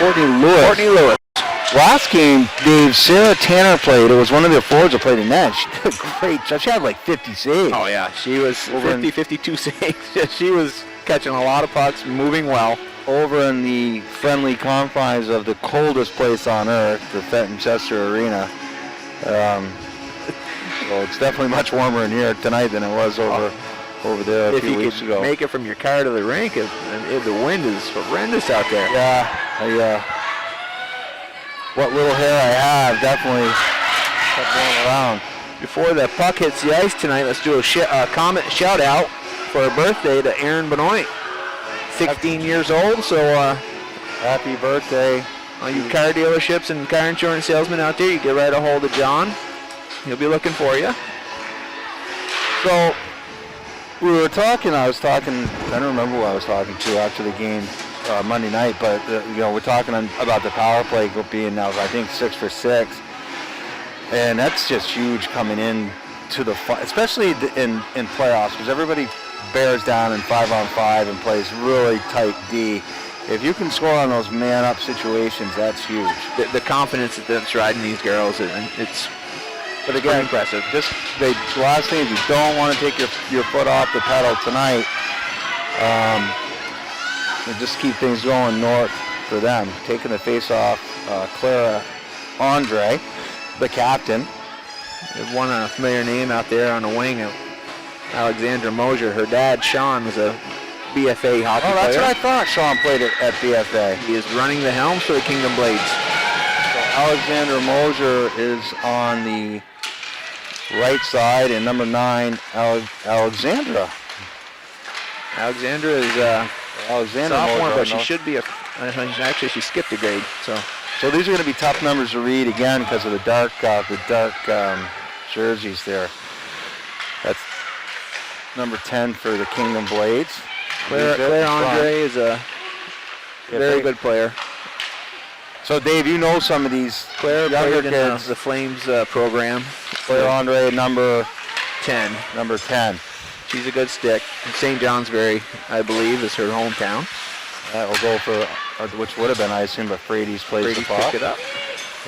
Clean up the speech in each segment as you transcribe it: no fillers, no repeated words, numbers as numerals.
Courtney Lewis. Last game, Dave, Sarah Tanner played. It was one of their forwards that played in that. She did a great job. She had like 50 saves. Oh, yeah. She was 52 saves. She was catching a lot of pucks, moving well. Over in the friendly confines of the coldest place on earth, the Fenton Chester Arena. Well, it's definitely much warmer in here tonight than it was over there a few weeks ago. If you make it from your car to the rink, the wind is horrendous out there. Yeah, what little hair I have definitely kept going around. Before the puck hits the ice tonight, let's do a Comet shout out for her birthday to Erin Benoit. 16 years old, so happy birthday. All you car dealerships and car insurance salesmen out there, you get right a hold of John. He'll be looking for you. So, we were talking, I don't remember who I was talking to after the game Monday night, but we're talking about the power play being now, I think, 6 for 6. And that's just huge coming in to the fight, especially in playoffs, because everybody bears down in 5-on-5 and plays really tight D. If you can score on those man-up situations, that's huge. The confidence that's riding these girls, it's but again, impressive. The last thing is you don't want to take your foot off the pedal tonight. And just keep things going north for them. Taking the face off, Clara Andre, the captain. There's one familiar name out there on the wing of Alexandra Mosier. Her dad, Sean, was a BFA hockey player. Oh, that's what I thought. Sean played at BFA. He is running the helm for the Kingdom Blades. So Alexandra Mosier is on the right side, and number 9, Alexandra. Alexandra is Alexandra sophomore, Mosier, but she should be actually she skipped a grade. So these are going to be tough numbers to read again because of the dark jerseys there. That's number 10 for the Kingdom Blades. Claire Andre is a very good player. So, Dave, you know some of these Claire younger played kids. in the Flames program. Claire Andre, number 10. Number 10. She's a good stick. St. Johnsbury, I believe, is her hometown. That will go for, which would have been, I assume, but Frady's plays the puck. Picked it up.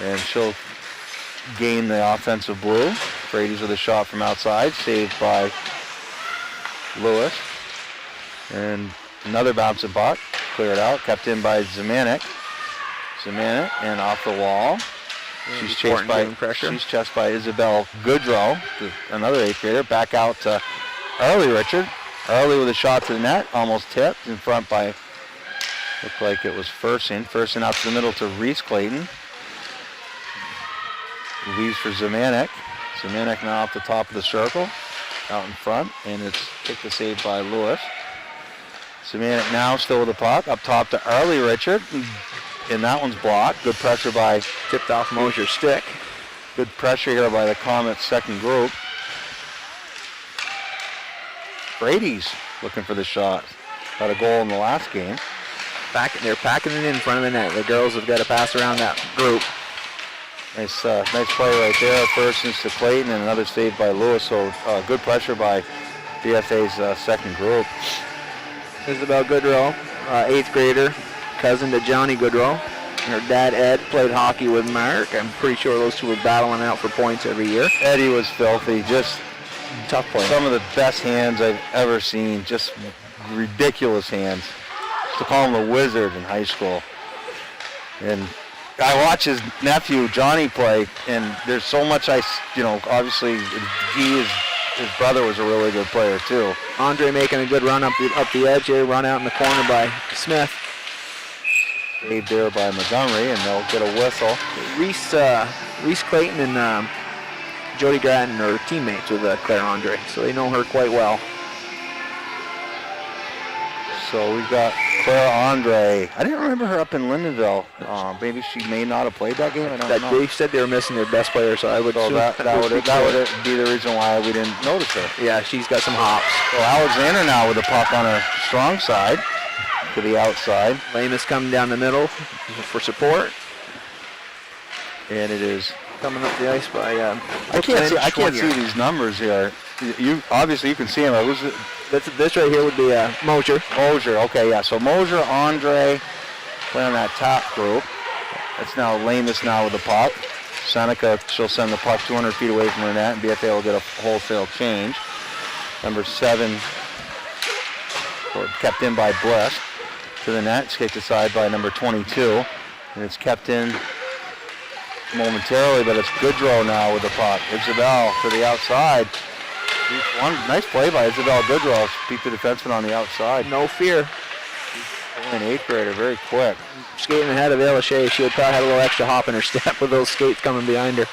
And she'll gain the offensive blue. Frady's with a shot from outside, saved by Lewis. And another bouncing puck, cleared out, kept in by Zemanek. And off the wall. She's chased by Isabel Goodrow, another 8th grader. Back out to Arlie Richard. Arlie with a shot to the net, almost tipped in front by, looked like it was Fersen. Fersen out to the middle to Reese Clayton. Leaves for Zemanek. Zemanek now off the top of the circle, out in front, and it's kicked to save by Lewis. Zemanek now still with the puck, up top to Arlie Richard. And that one's blocked. Good pressure by... Tipped off Mosier's stick. Good pressure here by the Comets' second group. Brady's looking for the shot. Got a goal in the last game. They're packing it in front of the net. The girls have got to pass around that group. Nice play right there. First is to Clayton and another save by Lewis. So good pressure by BFA's second group. Isabel Goodrow, 8th grader. Cousin to Johnny Goodrow. Her dad, Ed, played hockey with Mark. I'm pretty sure those two were battling out for points every year. Eddie was filthy. Just tough play. Some of the best hands I've ever seen. Just ridiculous hands. To call him a wizard in high school. And I watch his nephew, Johnny, play, and there's so much obviously his brother was a really good player too. Andre making a good run up the edge here, run out in the corner by Smith. Saved there by Montgomery, and they'll get a whistle. Reese Clayton and Jody Gratton are teammates with Claire Andre, so they know her quite well. So we've got Claire Andre. I didn't remember her up in Lindenville. Maybe she may not have played that game. I don't know. They said they were missing their best player, so I would assume that would be the reason why we didn't notice her. Yeah, she's got some hops. So Alexander now with the puck on her strong side. To the outside. Lamus coming down the middle for support. And it is coming up the ice by I can't see these numbers here. You can see them. Who's it? This right here would be Mosier. Mosier, okay, yeah. So Mosier, Andre, Play on that top group. It's now Lamus now with the puck. Seneca, she'll send the puck 200 feet away from her net, and BFA will get a wholesale change. Number 7, kept in by Bliss to the net. It's kicked aside by number 22, and it's kept in momentarily, but it's Goodrow now with the puck. Isabel to the outside. One nice play by Isabel Goodrow. Beat the defenseman on the outside. No fear. An 8th grader, very quick. Skating ahead of Ayla Shea. She would probably have a little extra hop in her step with those skates coming behind her.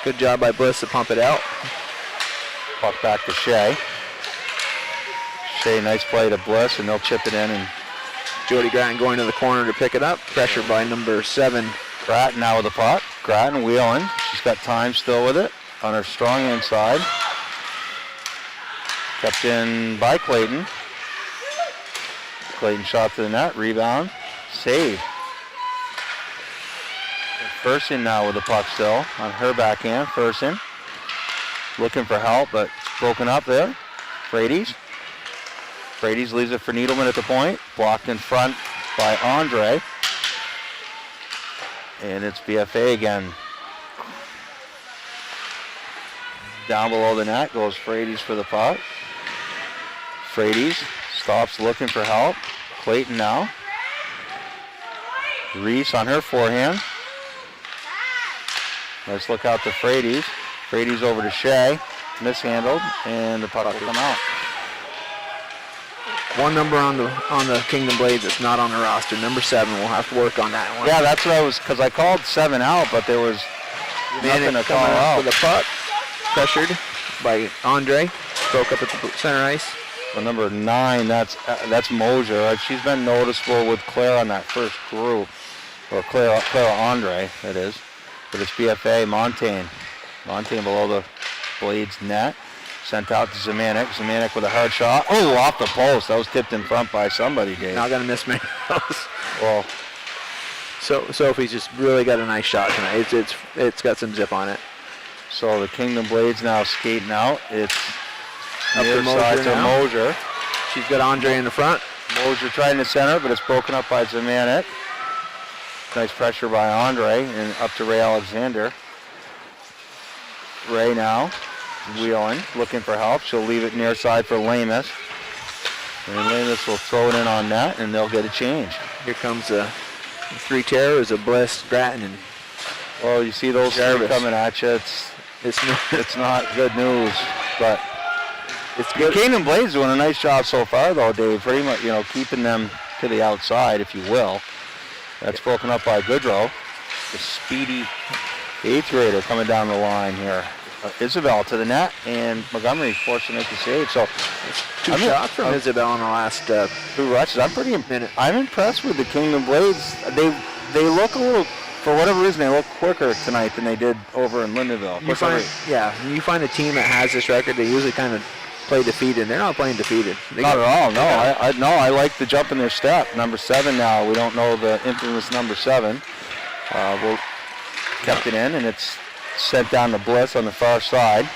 Good job by Bliss to pump it out. Puck back to Shea. Shea, nice play to Bliss, and they'll chip it in. And Jody Grattan going to the corner to pick it up. Pressure by number 7. Grattan now with the puck. Grattan wheeling. She's got time still with it on her strong inside. Kept in by Clayton. Clayton shot to the net. Rebound. Save. Fersen now with the puck still on her backhand. Fersen looking for help, but it's broken up there. Frady's leaves it for Needleman at the point. Blocked in front by Andre. And it's BFA again. Down below the net goes Frady's for the puck. Frady's stops looking for help. Clayton now. Reese on her forehand. Nice look out to Frady's. Frady's over to Shea. Mishandled, and the puck will come out. One number on the Kingdom Blades that's not on the roster. Number 7. We'll have to work on that one. Yeah, that's what I was, because I called 7 out, but there was nothing to call out. For the puck. Pressured by Andre. Broke up at the center ice. Well, number 9, that's Mosier. She's been noticeable with Claire on that first group. Or Claire Andre, that is. But it's BFA, Montaigne. Montaigne below the Blades net. Sent out to Zemanek. Zemanek with a hard shot. Oh, off the post. That was tipped in front by somebody, Dave. Not going to miss many of those. Well, so Sophie's just really got a nice shot tonight. It's got some zip on it. So the Kingdom Blades now skating out. It's up near side to Mosier. She's got Andre in the front. Mosier trying to center, but it's broken up by Zemanek. Nice pressure by Andre and up to Ray Alexander. Ray now wheeling, looking for help. She'll leave it near side for Lamus. And Lamus will throw it in on net, and they'll get a change. Here comes the 3 terrors of Bliss, Grattan, and well, you see those three coming at you. It's not good news, but it's good. Kingdom Blades doing a nice job so far, though, Dave. Pretty much, keeping them to the outside, if you will. That's broken up by Goodrow. The speedy 8th grader coming down the line here. Isabel to the net, and Montgomery forced to make the save. So 2 shots from Isabel in the last 2 rushes. I'm impressed with the Kingdom Blades. They look a little, for whatever reason, they look quicker tonight than they did over in Lindenville. You find a team that has this record, they usually kind of play defeated. They're not playing defeated. Not at all. No, I like the jump in their step. Number 7 now. We don't know the infamous number 7. We'll kept it in, and it's sent down to Bliss on the far side.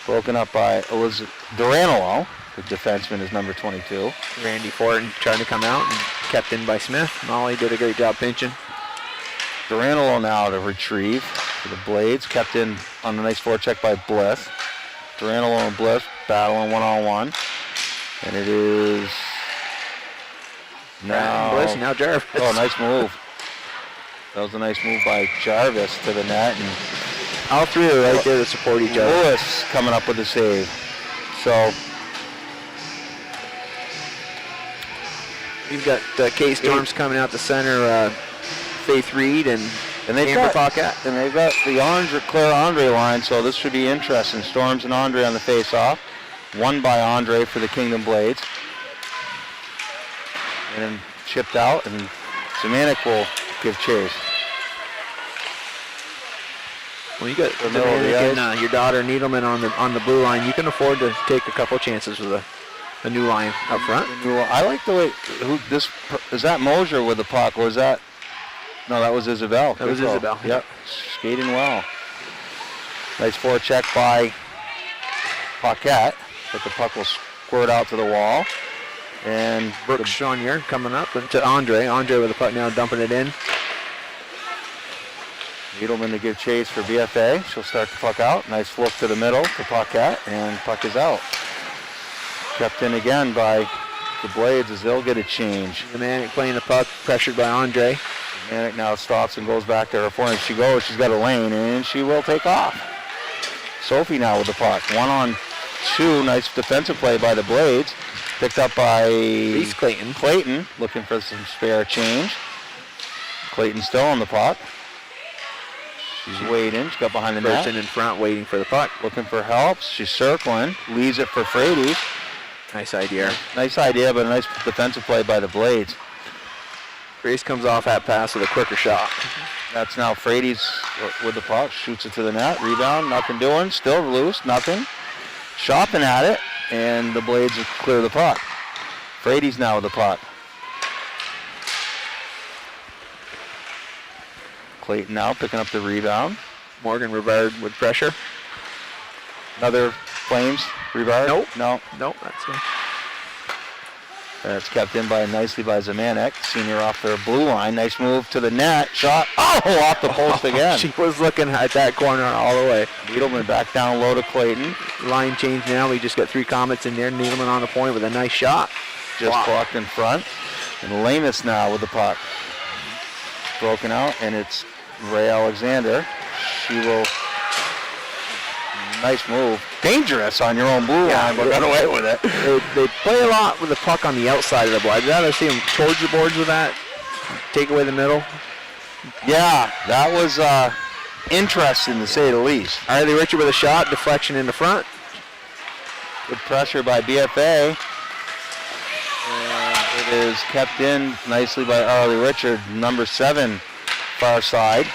Broken up by Elizabeth Duranolo. The defenseman is number 22. Randy Fortin trying to come out and kept in by Smith. Molly did a great job pinching. Duranolo now to retrieve for the Blades. Kept in on a nice forecheck by Bliss. Duranolo and Bliss battling one-on-one. And it is now Bliss, now Jarvis. Oh, nice move. That was a nice move by Jarvis to the net. And all 3 are right there to support each other. Lewis coming up with the save. So you've got Kate Storms coming out the center, Faith Reed and Amber Paquette. And they've got the Claire Andre line, so this should be interesting. Storms and Andre on the face-off. Won by Andre for the Kingdom Blades. And then chipped out, and Zemanek will give chase. Well, you got Zemanek and your daughter Needleman on the blue line. You can afford to take a couple chances with a new line up front. I like the way is that Mosier with the puck, or was that? No, that was Isabel. That was Isabel. Yep, skating well. Nice forecheck by Paquette, but the puck will squirt out to the wall. And Brooks Shonier coming up to Andre. Andre with the puck now, dumping it in. Needleman to give chase for BFA. She'll start the puck out. Nice look to the middle to Paquette, and puck is out. Kept in again by the Blades as they'll get a change. Zemanek playing the puck, pressured by Andre. Zemanek now stops and goes back to her point. She goes, she's got a lane, and she will take off. Sophie now with the puck. 1-on-2, nice defensive play by the Blades. Picked up by Reese Clayton. Clayton, looking for some spare change. Clayton still on the puck. She's waiting. She got behind the net. Person in front waiting for the puck. Looking for help. She's circling. Leaves it for Frady. Nice idea. Nice idea, but a nice defensive play by the Blades. Grace comes off that pass with a quicker shot. That's now Frady's with the puck. Shoots it to the net. Rebound. Nothing doing. Still loose. Nothing. Shopping at it. And the Blades will clear the puck. Frady's now with the puck. Clayton now picking up the rebound. Morgan Rivard with pressure. Another Flames Rivard. Nope. No. Nope, that's it. That's kept in nicely by Zemanek. Senior off their blue line. Nice move to the net. Shot. Oh, off the post again. She was looking at that corner all the way. Needleman back down low to Clayton. Line change now. We just got 3 Comets in there. Needleman on the point with a nice shot. Just clocked in front. And Lamus now with the puck. Broken out, and it's Ray Alexander. She will. Nice move. Dangerous on your own blue line, but got away with it. They play a lot with the puck on the outside of the board. I'd rather see them towards the boards with that. Take away the middle. Yeah, that was interesting to say the least. Riley Richard with a shot, deflection in the front. Good pressure by BFA. And it is kept in nicely by Arlie Richard, number 7, far side.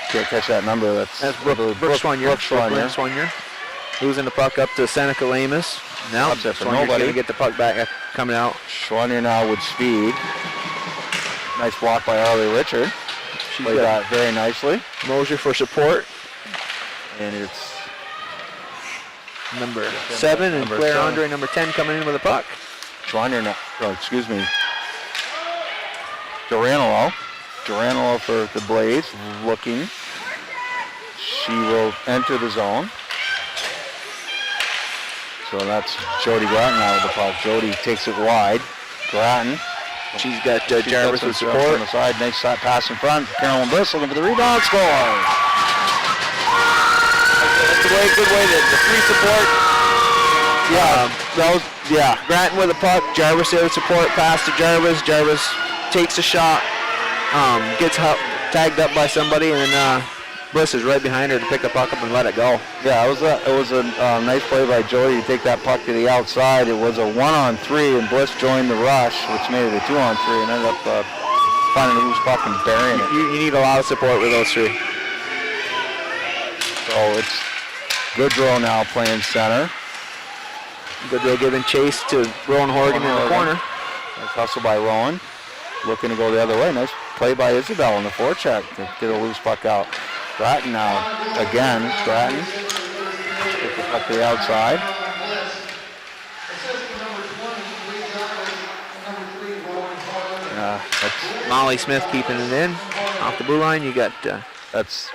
Can't catch that number. That's Brooke Swanier. Losing the puck up to Seneca Lamus. Now Swanier's going to get the puck back coming out. Swanier now with speed. Nice block by Arlie Richard. She played that very nicely. Mosier for support. And it's number 7 and Claire Andre, number 10, coming in with the puck. Swanier now, Duranolo for the Blades, looking. She will enter the zone. So that's Jody Grattan now with the puck. Jody takes it wide. Grattan. She's got Jarvis with support. On the side, nice pass in front. Carolyn Bliss looking for the rebound, score. That's a good way to the free support. Grattan with the puck. Jarvis there with support. Pass to Jarvis. Jarvis takes a shot. Gets tagged up by somebody, and then Bliss is right behind her to pick the puck up and let it go. Yeah, it was a nice play by Jody to take that puck to the outside. It was a 1-on-3, and Bliss joined the rush, which made it a 2-on-3, and ended up finding a loose puck and burying it. You need a lot of support with those 3. So it's Goodrow now playing center. Goodrow giving chase to Rowan Horgan in the corner. Nice hustle by Rowan. Looking to go the other way. Nice play by Isabel in the forecheck to get a loose puck out. Grattan now again. Grattan gets the puck to the outside. That's Molly Smith keeping it in. Off the blue line, you got that's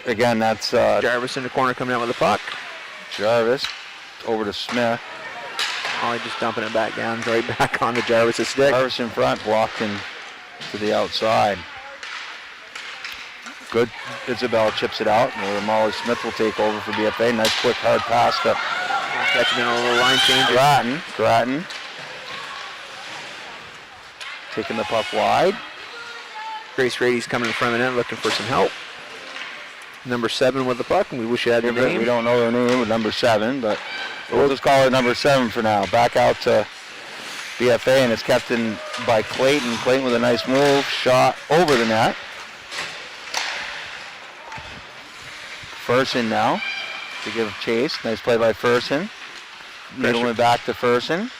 Jarvis in the corner coming out with the puck. Jarvis over to Smith. Molly just dumping it back down, right back onto Jarvis' stick. Jarvis in front, blocking to the outside. Good. Isabel chips it out, and Molly Smith will take over for BFA. Nice quick hard pass to catching in a little line change. Grattan. Taking the puck wide. Grace Rady's coming in front of the net looking for some help. Number 7 with the puck, and we wish you had their name. We don't know their name with number 7, but we'll just call her number 7 for now. Back out to BFA, and it's kept in by Clayton. Clayton with a nice move, shot over the net. Fersen now to give chase. Nice play by Fersen. Needleman back to Fersen.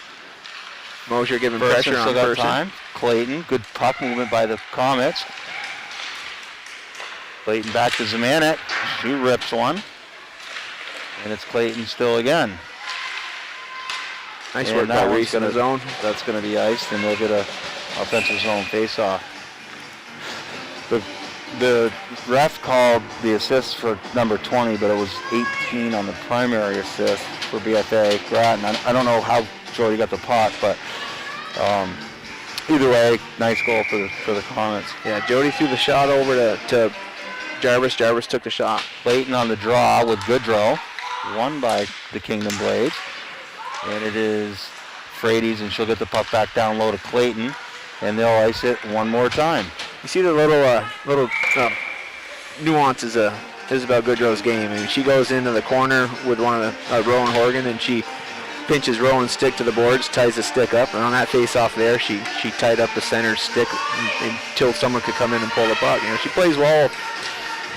Mosier giving pressure on Fersen. Time. Clayton, good puck movement by the Comets. Clayton back to Zemanek. She rips one. And it's Clayton still again. Nice And work by that one's Reese in the gonna- zone. That's going to be iced, and they'll get a offensive zone face-off. The ref called the assist for number 20, but it was 18 on the primary assist for BFA Grattan. I don't know how Jody got the puck, but either way, nice goal for the Comets. Yeah, Jody threw the shot over to Jarvis. Jarvis took the shot. Clayton on the draw with Goodrow, won by the Kingdom Blades, and it is Frady's, and she'll get the puck back down low to Clayton, and they'll ice it one more time. You see the little nuances of Isabel Goodrow's game. I mean, she goes into the corner with one of the Rowan Horgan, and she pinches Rowan's stick to the boards, ties the stick up, and on that face-off there, she tied up the center stick until someone could come in and pull the puck. You know, she plays well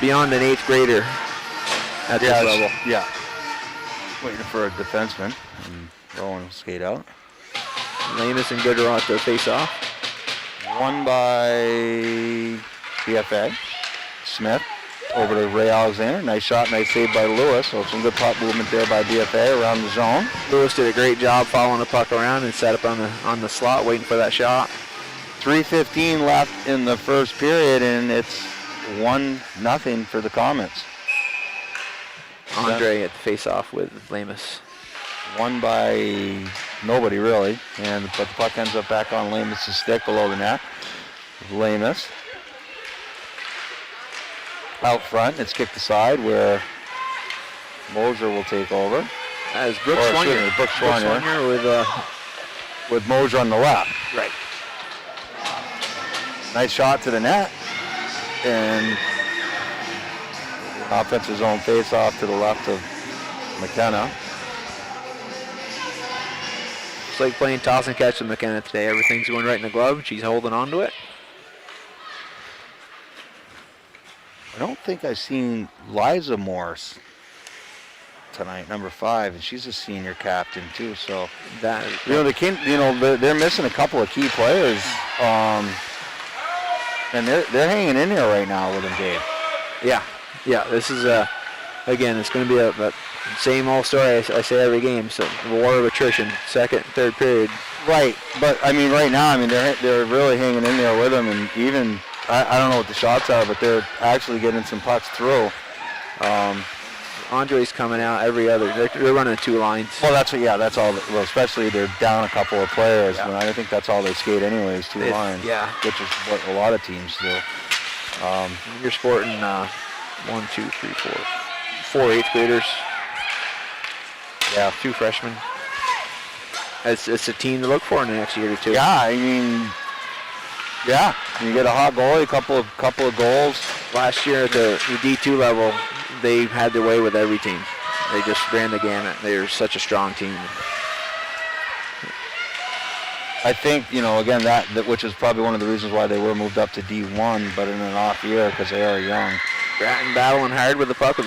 beyond an 8th grader at this level. Yeah. Waiting for a defenseman, and Rowan will skate out. Lamus and Goodrow at the face-off. Won by BFA. Smith over to Ray Alexander. Nice shot, nice save by Lewis. So some good puck movement there by BFA around the zone. Lewis did a great job following the puck around and set up on the slot, waiting for that shot. 3:15 left in the first period, and it's 1-0 for the Comets. Andre at the face-off with Lamus. Won by nobody really, but the puck ends up back on Lamus' stick below the net. Lamus out front, it's kicked aside where Moser will take over. As Brooks Schwanier with Moser on the left. Right. Nice shot to the net, and offensive zone face-off to the left of McKenna. It's like playing toss and catch with McKenna today. Everything's going right in the glove. She's holding on to it. I don't think I've seen Liza Morse tonight, number 5, and she's a senior captain too. So that they're missing a couple of key players, and they're hanging in there right now with them, Dave. Yeah. This is again, it's going to be a same old story I say every game. So war of attrition, second, third period. Right, but I mean, right now, they're really hanging in there with them, and even I don't know what the shots are, but they're actually getting some pucks through. Andre's coming out every other. They're running 2 lines. Well, that's all. Well, especially they're down a couple of players. Yeah. And I think that's all they skate anyways, 2 lines. Yeah. Which is what a lot of teams do. You're sporting 1, 2, 3, 4, 4 8th graders. Yeah. 2 freshmen. It's a team to look for in the next year or 2. Yeah, I mean, yeah. You get a hot goalie, a couple of goals. Last year at the D2 level, they had their way with every team. They just ran the gamut. They're such a strong team. I think, again, that which is probably one of the reasons why they were moved up to D1, but in an off year because they are young. Grattan battling hard with the puck with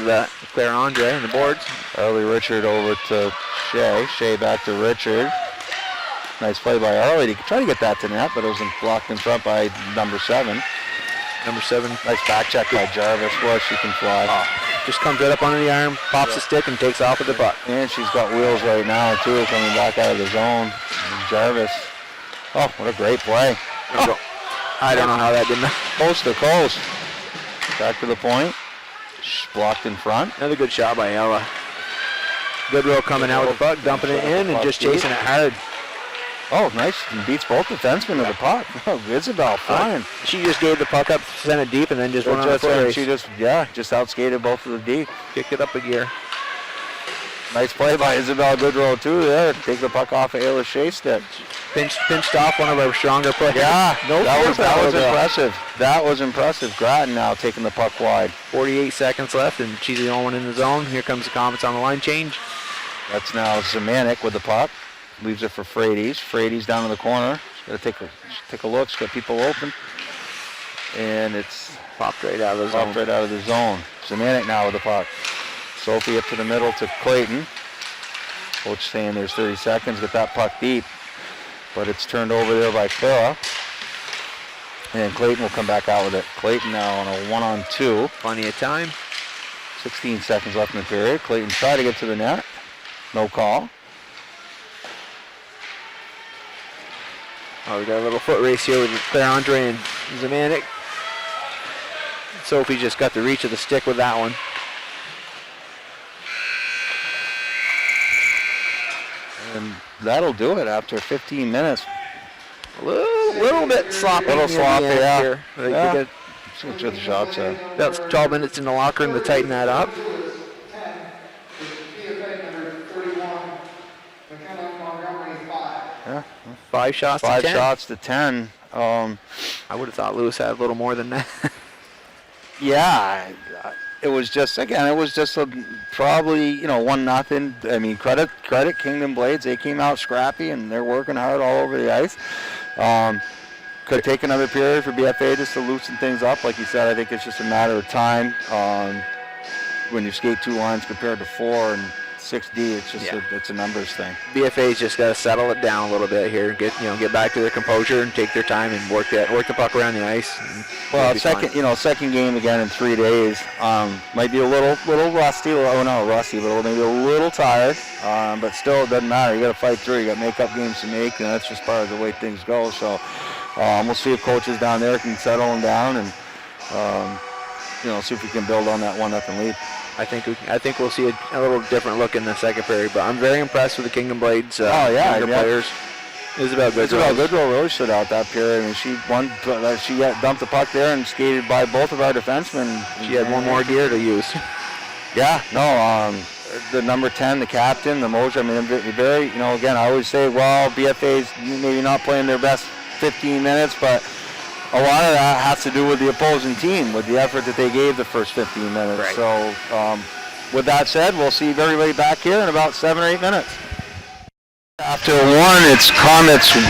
Claire Andre on the boards. Early Richard over to Shea. Shea back to Richard. Nice play by Arlie to try to get that to net, but it was blocked in front by number 7. Number 7. Nice back check by Jarvis. Well, she can fly. Just comes right up under the arm, pops the stick, and takes off with the puck. And she's got wheels right now, too, coming back out of the zone. And Jarvis. Oh, what a great play. I don't know how that didn't. Coast to coast. Back to the point. Blocked in front. Another good shot by Ella. Goodrow coming out with the puck, dumping it in, and just chasing it hard. Oh, nice. And beats both defensemen to the puck. Oh, Isabel flying. She just gave the puck up, sent it deep, and then just went on the foot race. She just outskated both of the D. Kicked it up a gear. Nice play by Isabel Goodrow, too, there. Take the puck off of Ayla Shea's stick. Pinched off one of our stronger players. Yeah, that was impressive. That was impressive. Grattan now taking the puck wide. 48 seconds left, and she's the only one in the zone. Here comes the Comets on the line change. That's now Zemanek with the puck. Leaves it for Frady's. Frady's down in the corner. She's got to take a look. She's got people open. And it's popped right out of the zone. Zemanek now with the puck. Sophie up to the middle to Clayton. Coach saying there's 30 seconds. Get that puck deep. But it's turned over there by Clara. And Clayton will come back out with it. Clayton now on a 1-on-2. Plenty of time. 16 seconds left in the period. Clayton tried to get to the net. No call. Oh, we got a little foot race here with Claire Andre and Zamanek. Sophie just got the reach of the stick with that one. And that'll do it after 15 minutes. A little bit sloppy. Little sloppy, yeah. Here. They Yeah. get Switch with the shots there. about 12 minutes in the locker room to tighten that up. Yeah. 5 shots to 5 10. shots to 10. I would have thought Lewis had a little more than that. Yeah, it was just probably 1-0. I mean, credit Kingdom Blades. They came out scrappy and they're working hard all over the ice. Could take another period for BFA just to loosen things up. Like you said, I think it's just a matter of time. When you skate 2 lines compared to 4 and 6D, it's just it's a numbers thing. BFA's just got to settle it down a little bit here, get back to their composure and take their time and work the puck around the ice. Well, second game again in 3 days. Might be a little rusty. Oh, no, rusty, but maybe a little tired. But still, it doesn't matter. You got to fight through. You got makeup games to make, and that's just part of the way things go. So we'll see if coaches down there can settle them down and see if we can build on that 1-0 lead. I think we'll see a little different look in the second period, but I'm very impressed with the Kingdom Blades younger players. Isabel Goodrow really stood out that period. I mean, she dumped the puck there and skated by both of our defensemen. She had one more gear to use. Yeah, no, the number 10, the captain, the Mojo. I mean, very, again, I always say, well, BFA's maybe not playing their best 15 minutes, but a lot of that has to do with the opposing team, with the effort that they gave the first 15 minutes. Right. So, with that said, we'll see everybody back here in about 7 or 8 minutes. After 1, it's Comets 1,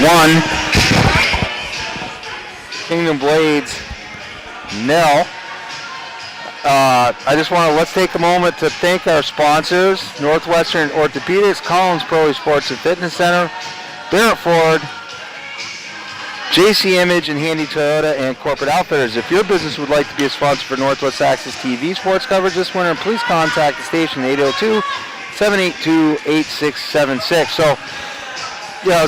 Kingdom Blades 0. Let's take a moment to thank our sponsors: Northwestern Orthopedics, Collins Pro Sports and Fitness Center, Barrett Ford, JC Image and Handy Toyota, and Corporate Outfitters. If your business would like to be a sponsor for Northwest Access TV sports coverage this winter, please contact the station 802-782-8676. So,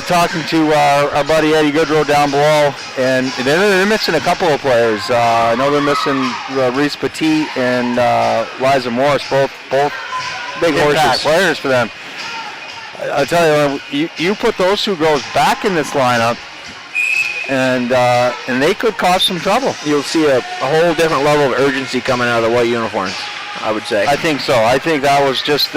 talking to our buddy Eddie Goodrow down below, and they're missing a couple of players. I know they're missing Reese Petit and Liza Morris, both big impact players for them. I tell you put those 2 girls back in this lineup, and they could cause some trouble. You'll see a whole different level of urgency coming out of the white uniforms, I would say. I think so. I think that was just,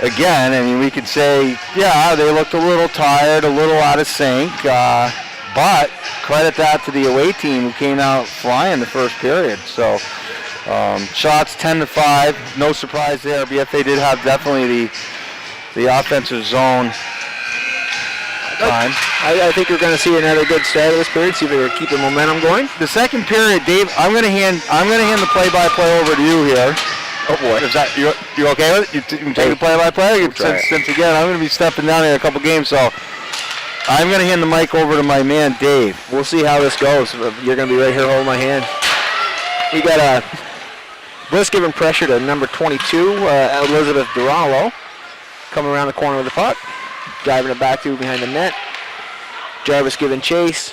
again, I mean, we could say, they looked a little tired, a little out of sync, but credit that to the away team who came out flying the first period. So shots 10-5, no surprise there. BFA did have definitely the offensive zone time. I think you're going to see another good start of this period. See if they keep the momentum going. The second period, Dave. I'm going to hand the play-by-play over to you here. Oh boy! Is that you okay with it? You can take the play-by-play. Since again, I'm going to be stepping down in a couple games, so I'm going to hand the mic over to my man Dave. We'll see how this goes. You're going to be right here holding my hand. We got Bliss giving pressure to number 22, Elizabeth Duralo, coming around the corner with the puck. Driving it back through behind the net. Jarvis giving chase.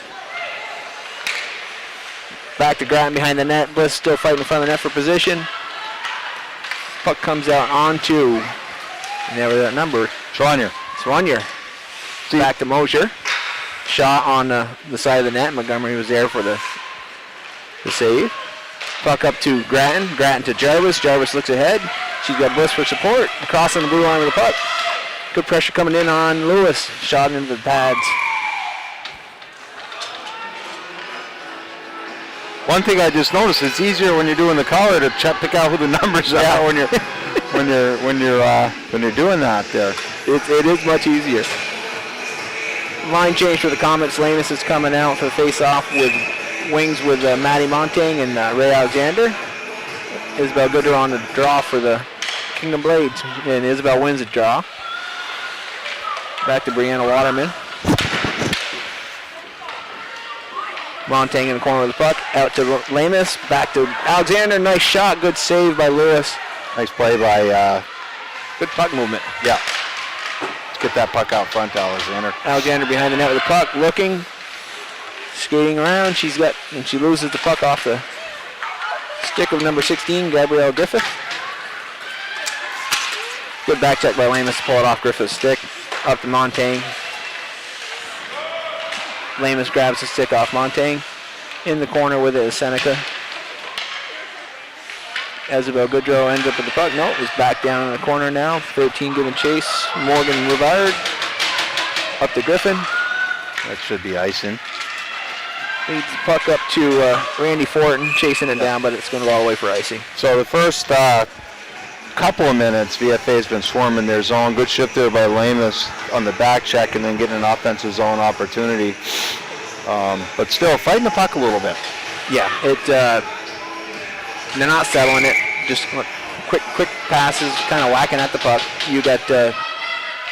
Back to Grattan behind the net. Bliss still fighting in front of the net for position. Puck comes out onto, and there was that number. Swanyer. Back to Mosher. Shot on the side of the net. Montgomery was there for the save. Puck up to Grattan. Grattan to Jarvis. Jarvis looks ahead. She's got Bliss for support. Crossing the blue line with the puck. Good pressure coming in on Lewis. Shot into the pads. One thing I just noticed, it's easier when you're doing the color to pick out who the numbers are when you're doing that there. It is much easier. Line change for the Comets. Lanus is coming out for the face-off with wings with Maddie Montang and Ray Alexander. Isabel Goodrow on the draw for the Kingdom Blades, and Isabel wins the draw. Back to Brianna Waterman. Montang in the corner of the puck. Out to Lamus. Back to Alexander. Nice shot. Good save by Lewis. Nice play by... good puck movement. Yeah. Get that puck out front to Alexander. Alexander behind the net with the puck, looking, skating around. She loses the puck off the stick of number 16, Gabrielle Griffith. Good back check by Lamus to pull it off Griffith's stick. Up to Montaigne. Lamus grabs the stick off Montaigne. In the corner with it is Seneca. Isabel Goodrow ends up with the puck. No, it's back down in the corner now. 13 giving chase. Morgan Rivard. Up to Griffin. That should be icing. Leads the puck up to Randy Fortin, chasing it down, but it's going to go all the way for icing. So the first couple of minutes, VFA's been swarming their zone. Good shift there by Lamus on the back check and then getting an offensive zone opportunity. But still fighting the puck a little bit. Yeah, they're not settling it. Just quick passes, kind of whacking at the puck. You got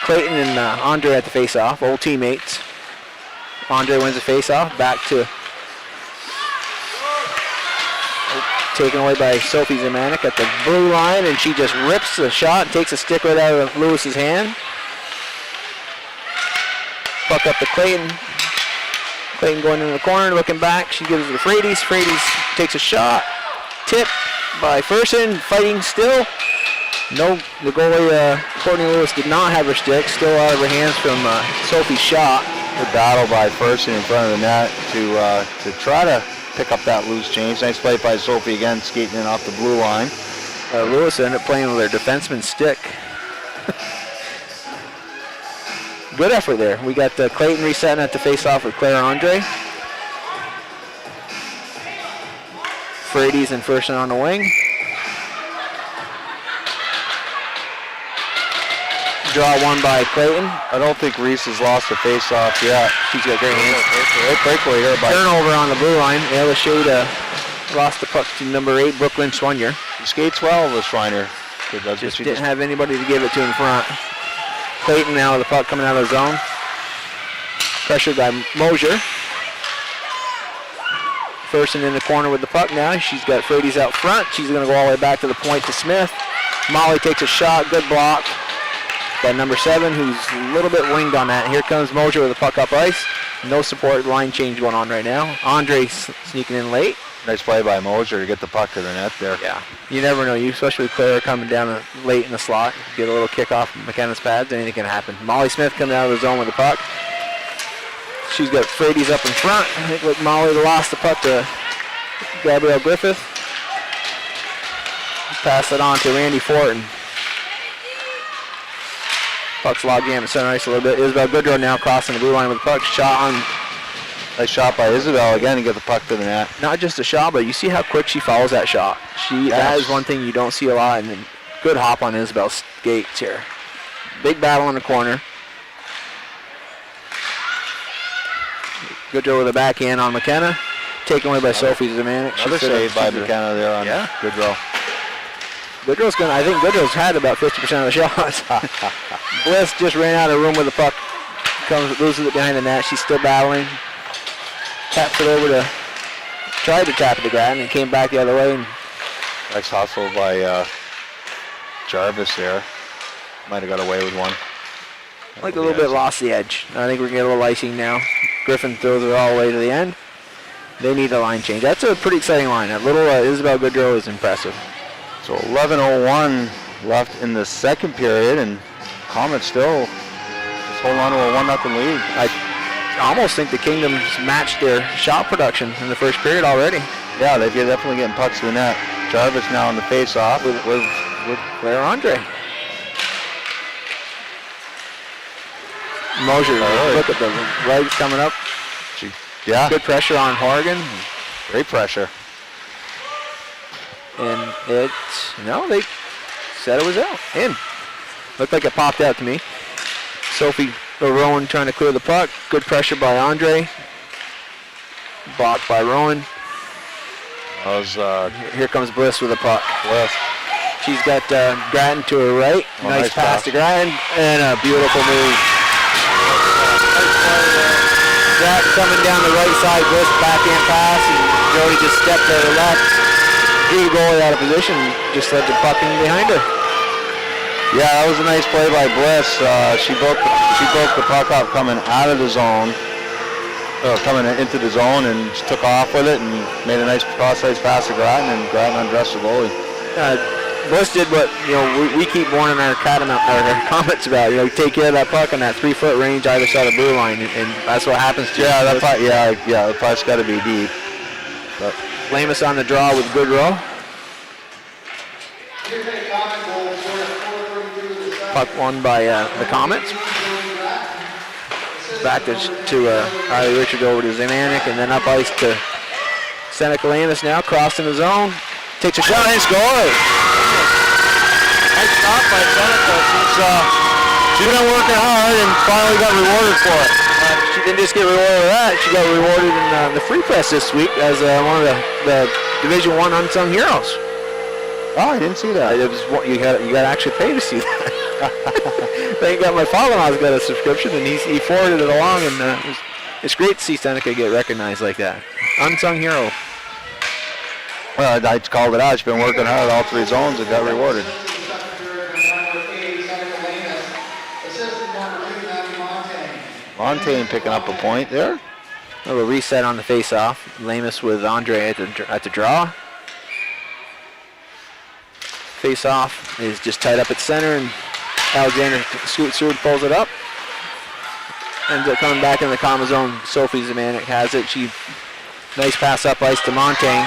Clayton and Andre at the face-off, old teammates. Andre wins the face-off, back to taken away by Sophie Zemanek at the blue line, and she just rips the shot and takes a stick right out of Lewis's hand. Puck up to Clayton. Clayton going into the corner, looking back. She gives it to Frades. Frades takes a shot. Tip by Fersen, fighting still. No, the goalie, Courtney Lewis, did not have her stick. Still out of her hands from Sophie's shot. Good battle by Fersen in front of the net to try to pick up that loose change. Nice play by Sophie again, skating in off the blue line. Lewis ended up playing with her defenseman's stick. Good effort there. We got Clayton resetting at the face-off with Claire Andre. Frades and Fersen on the wing. Draw one by Clayton. I don't think Reese has lost the face-off yet. She's got great hands. Breakaway here by turnover on the blue line. Ayla Shada lost the puck to number 8, Brooklyn Schwanier. She skates well with Schreiner. Just didn't have anybody to give it to in front. Clayton now with the puck coming out of the zone. Pressured by Mosier. Fersen in the corner with the puck now. She's got Frades out front. She's going to go all the way back to the point to Smith. Molly takes a shot. Good block by number 7, who's a little bit winged on that. Here comes Mosier with the puck up ice. No support line change going on right now. Andre sneaking in late. Nice play by Mosier to get the puck to the net there. Yeah, you never know. You, especially with Claire coming down late in the slot, get a little kick off McKenna's pads, anything can happen. Molly Smith coming out of the zone with the puck. She's got Frades up in front. I think Molly lost the puck to Gabrielle Griffith. Pass it on to Randy Fortin. Puck's log jam at center ice a little bit. Isabel Goodrow now crossing the blue line with the puck. Shot on. Nice shot by Isabel again to get the puck to the net. Not just a shot, but you see how quick she follows that shot. That is one thing you don't see a lot. And then good hop on Isabel's skates here. Big battle in the corner. Goodrow with a backhand on McKenna. Taken away by Sophie Zemanek. Another save by McKenna there on Goodrow. I think Goodrow's had about 50% of the shots. Bliss just ran out of room with the puck. Loses it behind the net. She's still battling. Taps it over to, tried to tap it to Grattan and came back the other way. And nice hustle by Jarvis there. Might have got away with one. Like a little bit lost the edge. I think we're going to get a little icing now. Griffin throws it all the way to the end. They need a line change. That's a pretty exciting line. That little Isabel Goodrow is impressive. So 11:01 left in the second period, and Comets still just hold on to a 1-0 lead. I almost think the Kingdoms matched their shot production in the first period already. Yeah, they're definitely getting pucks to the net. Jarvis now on the face-off with Claire Andre. Mosier, look at the legs coming up. Yeah. Good pressure on Horgan. Great pressure. And they said it was out. In. Looked like it popped out to me. Sophie Rowan trying to clear the puck. Good pressure by Andre. Blocked by Rowan. Here comes Bliss with the puck. Bliss. She's got Grattan to her right. Nice pass to Grattan. And a beautiful move. Grattan coming down the right side. Bliss backhand pass. And Jody just stepped to her left. Drew the goalie out of position, just let the puck in behind her. Yeah, that was a nice play by Bliss. She broke the puck up coming out of the zone, coming into the zone, and she took off with it and made a nice cross-ice pass to Grattan, and Grattan undressed the goalie. Bliss did what we keep warning our Comets about. Take care of that puck on that 3-foot range either side of the blue line, and that's what happens to Yeah, that puck. Yeah, the puck's got to be deep. But Lamus on the draw with good row. Puck won by the Comets. Back to Riley Richard over to Zemanek, and then up ice to Seneca Lamus now, crossing the zone. Takes a shot and scores. nice stop by Seneca. She's been working hard and finally got rewarded for it. She didn't just get rewarded for that. She got rewarded in the free press this week as one of the Division I unsung heroes. Oh, I didn't see that. You got to actually pay to see that. Thank God my father-in-law's got a subscription, and he forwarded it along, and it's great to see Seneca get recognized like that. Unsung hero. Well, I called it out. She's been working hard all 3 zones and got rewarded. Montaigne picking up a point there. A little reset on the face-off. Lamus with Andre at the draw. Face-off is just tied up at center, and Alexander Seward pulls it up. Ends up coming back in the common zone. Sophie Zemanek has it. Nice pass up ice to Montaigne.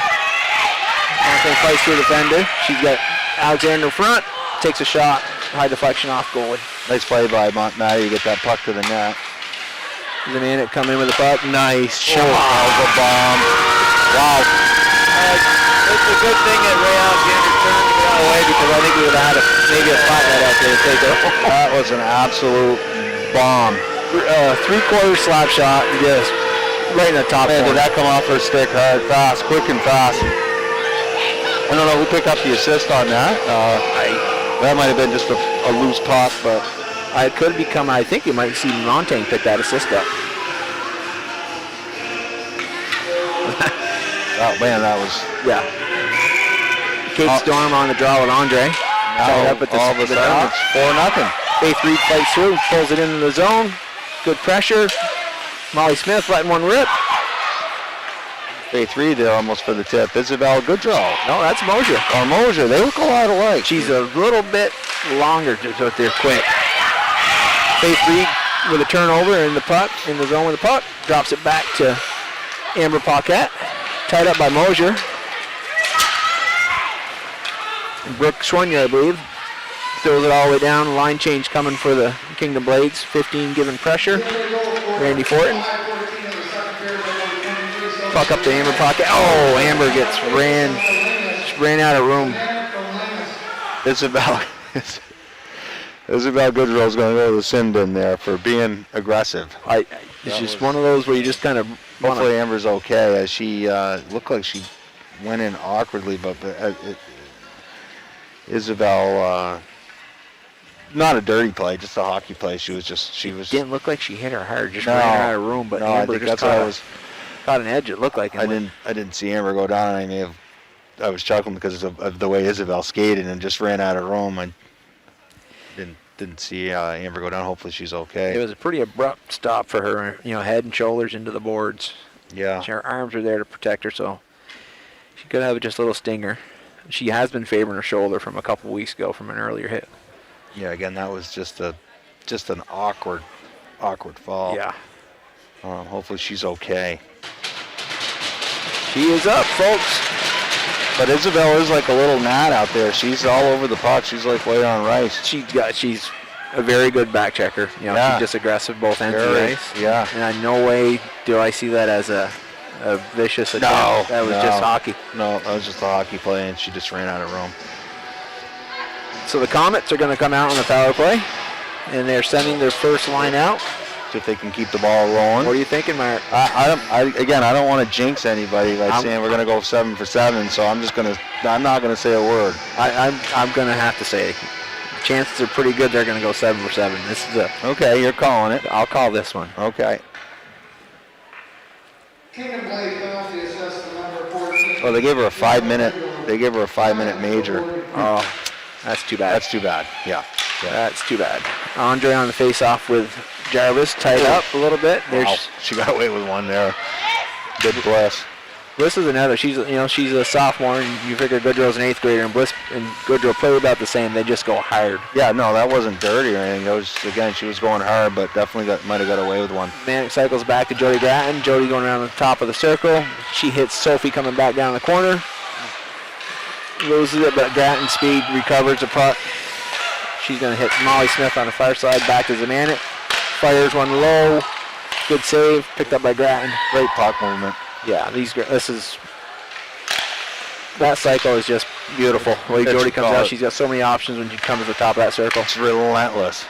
Montaigne fights through the defender. She's got Alexander in front. Takes a shot. High deflection off goalie. Nice play by Montmaggie to get that puck to the net. Zemanek come in with the puck. Nice shot. That was a bomb. Wow. It's a good thing that Ray Alexander turned to get away, because I think we would have had maybe a spotlight out there to take it. That was an absolute bomb. 3/4 slap shot, just right in the top Man, corner. did that come off her stick hard, fast, quick and fast. I don't know who picked up the assist on that. That might have been just a loose puck, but it could become, I think you might see Montaigne pick that assist up. oh man, that was... Yeah. Kate Storm on the draw with Andre. Now, Up at the, all of a the sudden, top. it's 4-0. Faith Reed fights through, pulls it into the zone. Good pressure. Molly Smith letting one rip. Faith Reed there almost for the tip. Isabel, good draw. No, that's Mosier. Or Mosier, they look a lot alike. She's a little bit longer, but they're quick. Faith Reed with a turnover in the puck, in the zone with the puck. Drops it back to Amber Paquette. Tied up by Mosier. Brooke Schwanya, I believe, throws it all the way down. Line change coming for the Kingdom Blades. 15 giving pressure. Randy Fortin. Puck up to Amber Paquette. Oh, Amber gets ran out of room. Isabel Goodrill's going to go to the sin bin there for being aggressive. It's just one of those where you just kind of... Hopefully Amber's okay, as she looked like she went in awkwardly, but Isabel, not a dirty play, just a hockey play. She was. Didn't look like she hit her hard, just ran her out of room, but Amber just caught an edge, it looked like. I didn't see Amber go down, and I was chuckling because of the way Isabel skated and just ran out of room. I didn't see Amber go down. Hopefully she's okay. It was a pretty abrupt stop for her, head and shoulders into the boards. Yeah. Her arms were there to protect her, so she could have just a little stinger. She has been favoring her shoulder from a couple weeks ago from an earlier hit. Yeah, again, that was just an awkward fall. Yeah. Hopefully she's okay. She is up, folks. But Isabel is like a little gnat out there. She's all over the puck. She's like way on rice. She's a very good back checker. She's just aggressive both ends of the ice. Yeah. And in no way do I see that as a vicious attempt. No, that was just hockey. No, that was just a hockey play, and she just ran out of room. So the Comets are going to come out on the power play, and they're sending their first line out. See if they can keep the ball rolling. What are you thinking, Mark? I don't want to jinx anybody by saying we're going to go 7 for 7. So I'm not going to say a word. I'm going to have to say it. Chances are pretty good they're going to go 7 for 7. This is okay. You're calling it. I'll call this one. Okay. Kingdom Blade penalty assessed the number 14. Oh, they gave her a 5-minute. They gave her a 5-minute major. Oh, that's too bad. That's too bad. Yeah. That's too bad. Andre on the face-off with Jarvis, tied up a little bit. Wow. She got away with one there. Good Bliss. Bliss is another. She's a sophomore, and you figure Goodrill's an 8th grader, and Bliss and Goodrill play about the same. They just go hard. Yeah, no, that wasn't dirty or anything. It was, again, she was going hard, but definitely might have got away with one. Manic cycles back to Jody Grattan. Jody going around the top of the circle. She hits Sophie coming back down the corner. Loses it, but Grattan speed recovers the puck. She's going to hit Molly Smith on the far side, back to Zemanek. Fires one low. Good save, picked up by Grattan. Great puck movement. Yeah, that cycle is just beautiful. The way Jody comes out, she's got so many options when she comes to the top of that circle. It's relentless.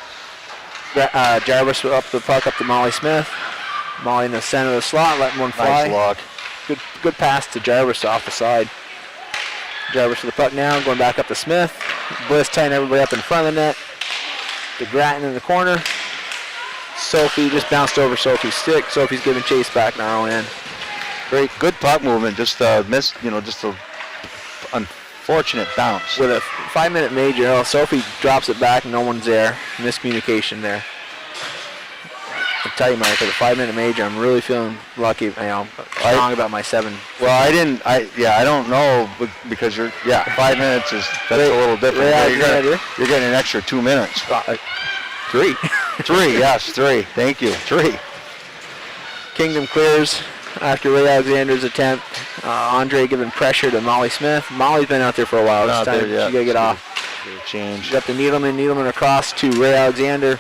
Jarvis up the puck up to Molly Smith. Molly in the center of the slot, letting one fly. Nice lock. Good pass to Jarvis off the side. Jarvis with the puck now, going back up to Smith. Bliss tying everybody up in front of the net. To Grattan in the corner. Sophie just bounced over Sophie's stick. Sophie's giving chase back in our own end. Great, good puck movement. Just just a unfortunate bounce. With a 5-minute major, Sophie drops it back, no one's there. Miscommunication there. I tell you, Mike, with a 5-minute major, I'm really feeling lucky. Strong about my 7. Well, I don't know because 5 minutes that's a little different. You're getting an extra 2 minutes. 3. 3, yes, 3. Thank you. 3. Kingdom clears after Ray Alexander's attempt. Andre giving pressure to Molly Smith. Molly's been out there for a while. This time she got to get off. Change. Got the Needleman across to Ray Alexander.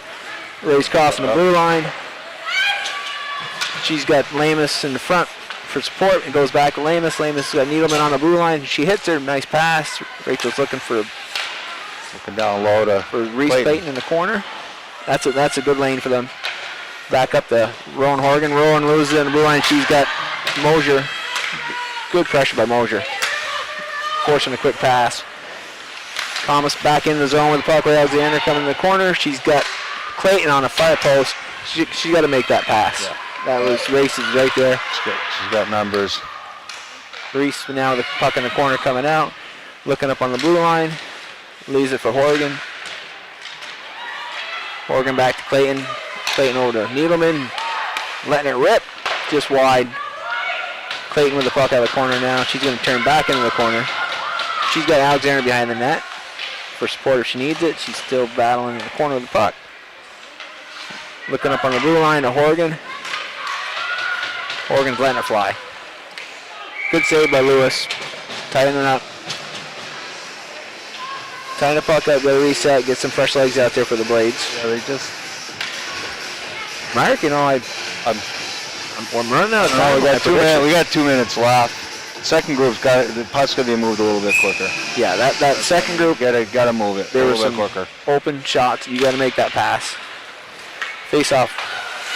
Ray's crossing the blue line. She's got Lamus in the front for support. It goes back to Lamus. Lamus got Needleman on the blue line. She hits her. Nice pass. Rachel's looking down low for Reese Clayton in the corner. That's a good lane for them. Back up to Rowan Horgan. Rowan loses it in the blue line. She's got Mosier. Good pressure by Mosier. Forcing a quick pass. Thomas back in the zone with the puck. Ray Alexander coming in the corner. She's got Clayton on a fire post. She got to make that pass. Yeah. That was Race's right there. She's got numbers. Reese now the puck in the corner coming out. Looking up on the blue line. Leaves it for Horgan. Horgan back to Clayton. Clayton over to Needleman. Letting it rip. Just wide. Clayton with the puck out of the corner now. She's going to turn back into the corner. She's got Alexander behind the net for support if she needs it. She's still battling in the corner of the puck. Looking up on the blue line to Horgan. Horgan's letting it fly. Good save by Lewis. Tightening up. Tying the puck up, get a reset, get some fresh legs out there for the Blades. Yeah, they just... Mark, I'm running out of time. We got 2 minutes left. Second group's the puck's gonna be moved a little bit quicker. Yeah, that second group gotta move it there a were little some bit quicker. Open shots. You gotta make that pass. Face off.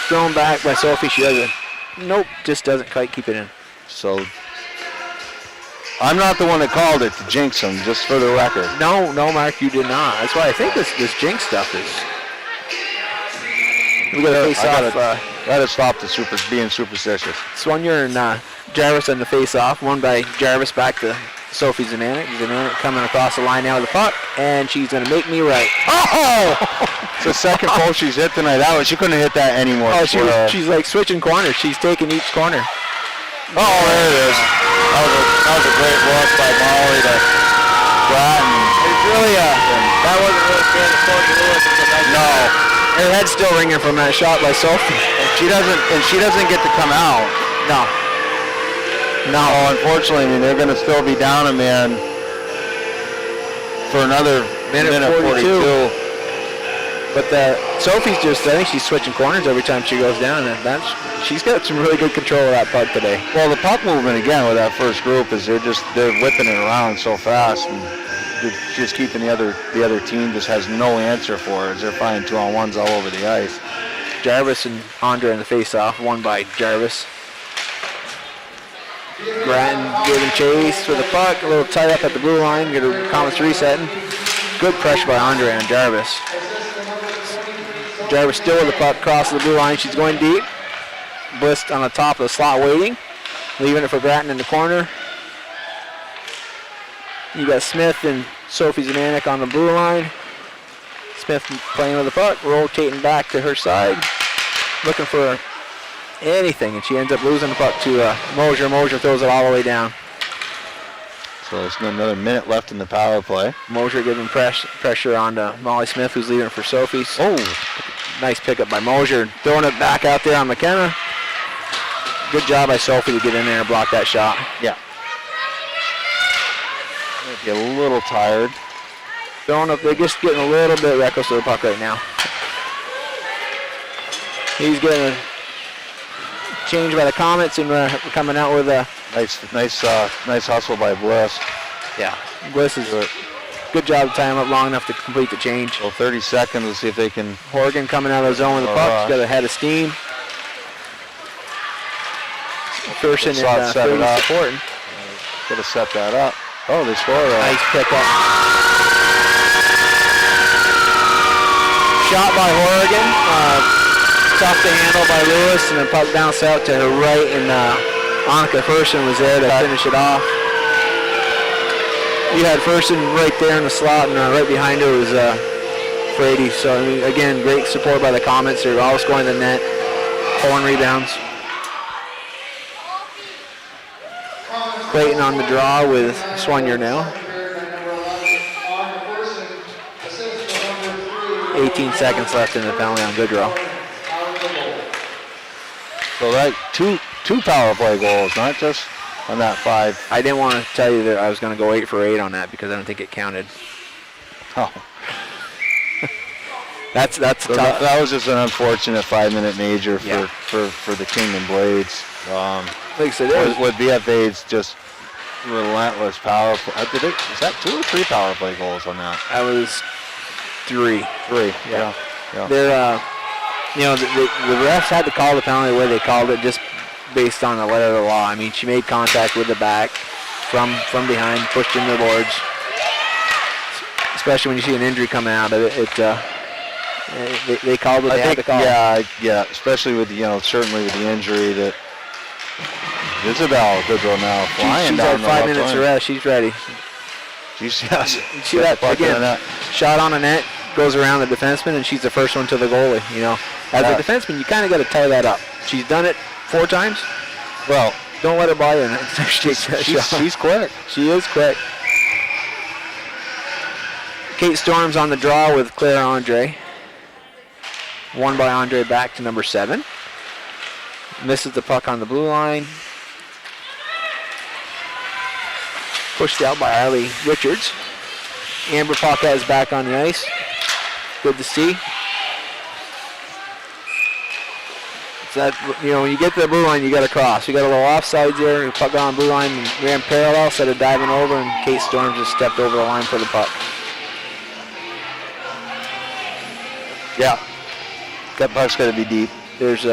Thrown back by Sophie. She doesn't. Nope, just doesn't quite keep it in. So I'm not the one that called it to jinx them, just for the record. No, Mark, you did not. That's why I think this jinx stuff is. We got to face off. Gotta stop being superstitious. Swanier and Jarvis on the face off. One by Jarvis back to Sophie Zemanek. Zemanek coming across the line now with the puck, and she's going to make me right. Oh! It's the second post she's hit tonight. She couldn't have hit that anymore. Oh, she's like switching corners. She's taking each corner. Oh, there it is. That was a great look by Molly to Grattan. It's really that wasn't really fair to Sophie Lewis. No. Her head's still ringing from that shot by Sophie. And she doesn't get to come out. No. Unfortunately, they're going to still be down a man for another minute 42. But Sophie's I think she's switching corners every time she goes down, and she's got some really good control of that puck today. Well, the puck movement again with that first group is they're whipping it around so fast, and they're just keeping the other team just has no answer for it as they're finding 2-on-1s all over the ice. Jarvis and Andre in the face-off, won by Jarvis. Grattan giving chase for the puck, a little tight up at the blue line, get a Comets resetting. Good pressure by Andre on Jarvis. Jarvis still with the puck, crosses the blue line, she's going deep. Bliss on the top of the slot waiting, leaving it for Grattan in the corner. You got Smith and Sophie Zemanek on the blue line. Smith playing with the puck, rotating back to her side, looking for anything, and she ends up losing the puck to Mosier. Mosier throws it all the way down. So there's another minute left in the power play. Mosier giving pressure on to Molly Smith, who's leaving it for Sophie's. Oh, nice pickup by Mosier, throwing it back out there on McKenna. Good job by Sophie to get in there and block that shot. yeah. Might be a little tired. They're just getting a little bit reckless with the puck right now. He's getting a change by the Comets, and we're coming out with a Nice hustle by Bliss. yeah. Bliss is a good job to tie him up long enough to complete the change. So 30 seconds. Let's see if they can. Horgan coming out of the zone with the puck. She's got a head of steam. Person Set it up. supporting. Got to set that up. Oh, they score. Nice pickup. Shot by Horgan. Tough to handle by Lewis, and the puck bounced out to her right, and Annika Fersen was there to finish it off. You had Fersen right there in the slot, and right behind her was Frady. So, I mean, again, great support by the Comets. They're all scoring the net, pulling rebounds. Clayton on the draw with Swanyer now. 18 seconds left in the penalty on Goodrow. So that two power play goals, not just on that 5. I didn't want to tell you that I was going to go 8 for 8 on that because I don't think it counted. Oh. That's So tough. that was just an unfortunate 5-minute major Yeah. for the Kingdom Blades. Like I said, With BFA's just relentless power play. Is that 2 or 3 power play goals on that? that was 3. 3. Yeah. Yeah. They're, the refs had to call the penalty the way they called it, just based on the letter of the law. I mean, she made contact with the back from behind, pushed into the boards. Especially when you see an injury coming out of it, they called what they had to call. Yeah. Especially with certainly with the injury that Isabel Goodrow now flying She's down had the 5 left minutes wing. of rest. She's ready. She's See that again? that. Shot on the net, goes around the defenseman, and she's the first one to the goalie. As a defenseman, you kind of got to tie that up. She's done it 4 times. Well, Don't let her buy you next time she takes that shot. she's quick. She is quick. Kate Storm's on the draw with Claire Andre. Won by Andre back to number 7. Misses the puck on the blue line. Pushed out by Arlie Richards. Amber Paca is back on the ice. Good to see. So that, when you get to the blue line, you got to cross. You got a little offsides there. You puck on blue line and ran parallel instead of diving over, and Kate Storm just stepped over the line for the puck. Yeah. That puck's got to be deep. There's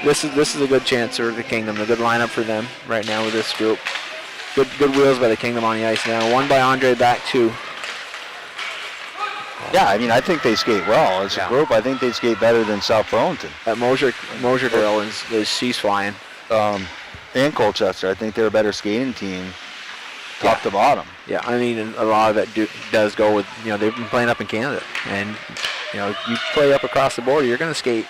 this is a good chance for the Kingdom. A good lineup for them right now with this group. Good wheels by the Kingdom on the ice now. One by Andre back 2. Yeah, I mean, I think they skate well. As a group, I think they skate better than South Burlington. That Mosier girl is she's flying. And Colchester, I think they're a better skating team, top to bottom. Yeah, I mean, a lot of that does go with, they've been playing up in Canada. And, you play up across the border, you're going to skate.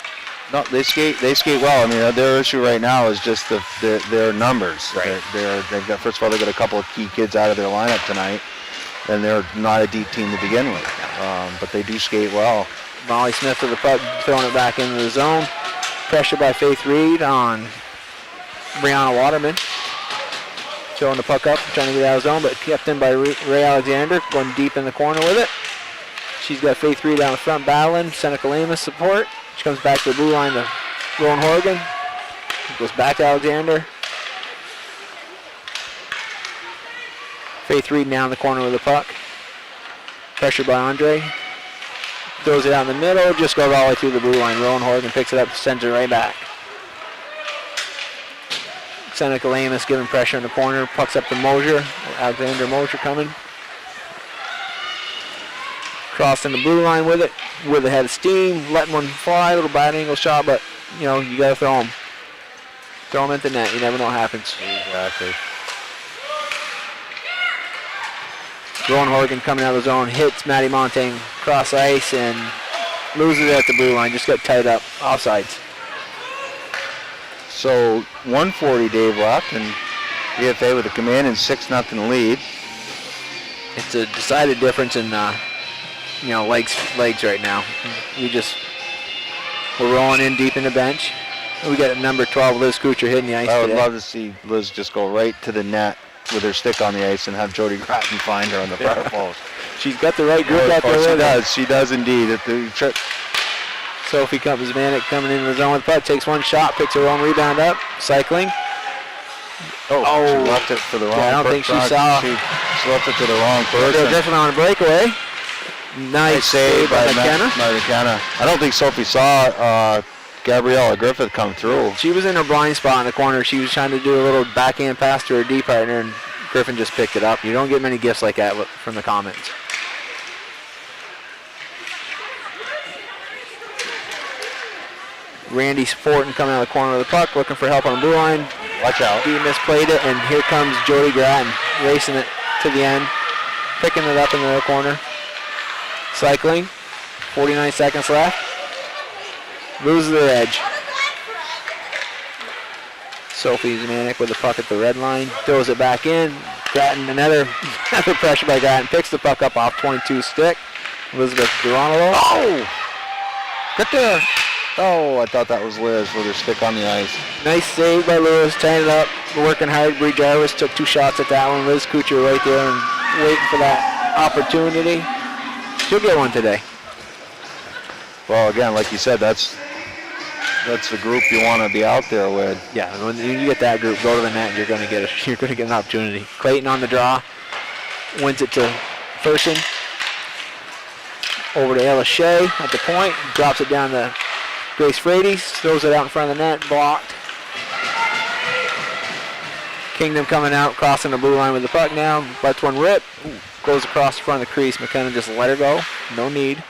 No, they skate well. I mean, their issue right now is just their numbers. Right. They've got, first of all, they've got a couple of key kids out of their lineup tonight, and they're not a deep team to begin with. But they do skate well. Molly Smith with the puck, throwing it back into the zone. Pressure by Faith Reed on Brianna Waterman. Throwing the puck up, trying to get out of zone, but kept in by Ray Alexander, going deep in the corner with it. She's got Faith Reed down the front battling. Seneca Lima support. She comes back to the blue line to Rowan Horgan. Goes back to Alexander. Faith Reed now in the corner with the puck. Pressure by Andre. Throws it out in the middle, just goes all the way through the blue line. Rowan Horgan picks it up, sends it right back. Seneca Lamus giving pressure in the corner, pucks up to Mosier. Alexander Mosier coming. Crossing the blue line with it, with a head of steam, letting one fly, a little bad angle shot, but you got to throw them. Throw them at the net, you never know what happens. Exactly. Rowan Horgan coming out of the zone, hits Matty Montaigne cross ice and loses it at the blue line. Just got tied up offsides. So 1:40 Dave left, and BFA with a commanding 6-0 lead. It's a decided difference in legs right now. We're rolling in deep in the bench. We got number 12 Liz Kuchar hitting the ice I would today. love to see Liz just go right to the net with her stick on the ice and have Jody Gratton find her on the far post. She's got the right group out there. She with her. does. She does indeed. Sophie Compass-Manic coming into the zone with the puck, takes one shot, picks her own rebound up, cycling. She left it to the wrong person. I don't think she saw. She left it to the wrong person. They're definitely on a breakaway. Nice save by McKenna. McKenna. I don't think Sophie saw Gabriella Griffith come through. She was in her blind spot in the corner. She was trying to do a little backhand pass to her D partner, and Griffin just picked it up. You don't get many gifts like that from the Comets. Randy Fortin coming out of the corner of the puck, looking for help on the blue line. Watch out. He misplayed it, and here comes Jody Gratton, racing it to the end, picking it up in the corner. Cycling, 49 seconds left. Loses their edge. Sophie Zemanek with the puck at the red line, throws it back in. Gratton, another pressure by Gratton, picks the puck up off 22 stick. Elizabeth Geronimo. Oh! Get there! Oh, I thought that was Liz with her stick on the ice. Nice save by Lewis, tying it up, working hard. Bree Jarvis took 2 shots at that one. Liz Kuchar right there and waiting for that opportunity. She'll get one today. Well, again, like you said, that's the group you want to be out there with. Yeah, when you get that group, go to the net, and you're going to get an opportunity. Clayton on the draw, wins it to Fersen. Over to Ella Shea at the point, drops it down to Grace Frady, throws it out in front of the net, blocked. Kingdom coming out, crossing the blue line with the puck now. Lets one rip, goes across the front of the crease. McKenna just let her go, no need.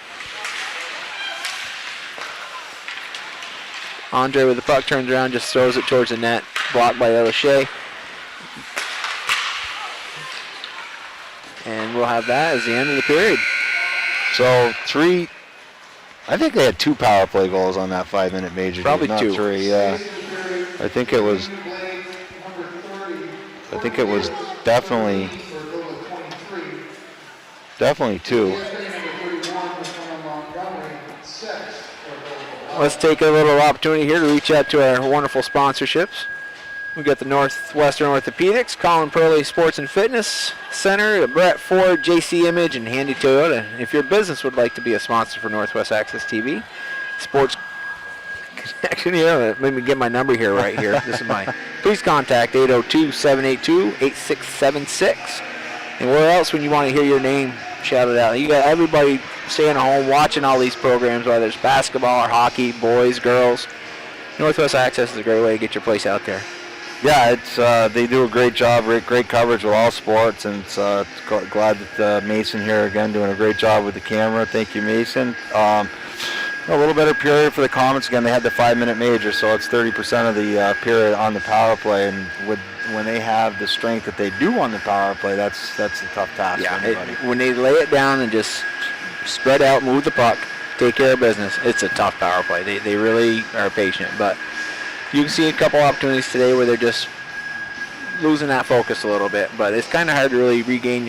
Andre with the puck turns around, just throws it towards the net, blocked by Ella Shea. And we'll have that as the end of the period. So I think they had 2 power play goals on that 5-minute major. Probably not 2. 3, yeah. I think it was definitely 2. Let's take a little opportunity here to reach out to our wonderful sponsorships. We've got the Northwestern Orthopedics, Colin Purley Sports and Fitness Center, the Brett Ford, JC Image, and Handy Toyota. If your business would like to be a sponsor for Northwest Access TV, Sports Connection here, let me get my number here right here. This is my, please contact 802-782-8676. And where else when you want to hear your name shouted out? You got everybody staying at home watching all these programs, whether it's basketball or hockey, boys, girls. Northwest Access is a great way to get your place out there. Yeah, it's they do a great job, great coverage with all sports, and it's glad that Mason here again doing a great job with the camera. Thank you, Mason. A little better period for the Comets. Again, they had the 5-minute major, so it's 30% of the period on the power play, and when they have the strength that they do on the power play, that's a tough task for anybody. When they lay it down and just spread out, move the puck, take care of business, it's a tough power play. They really are patient, but you can see a couple opportunities today where they're just losing that focus a little bit, but it's kind of hard to really regain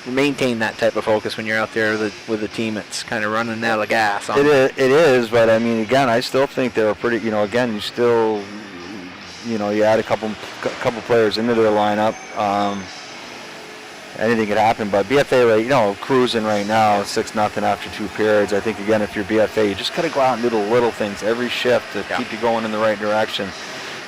maintain that type of focus when you're out there with a team that's kind of running out of gas. It is, but I mean, again, I still think they were pretty, again, you still, you add a couple players into their lineup, anything could happen, but BFA, cruising right now, 6-0 after 2 periods. I think, again, if you're BFA, you just got to go out and do the little things every shift to keep you going in the right direction.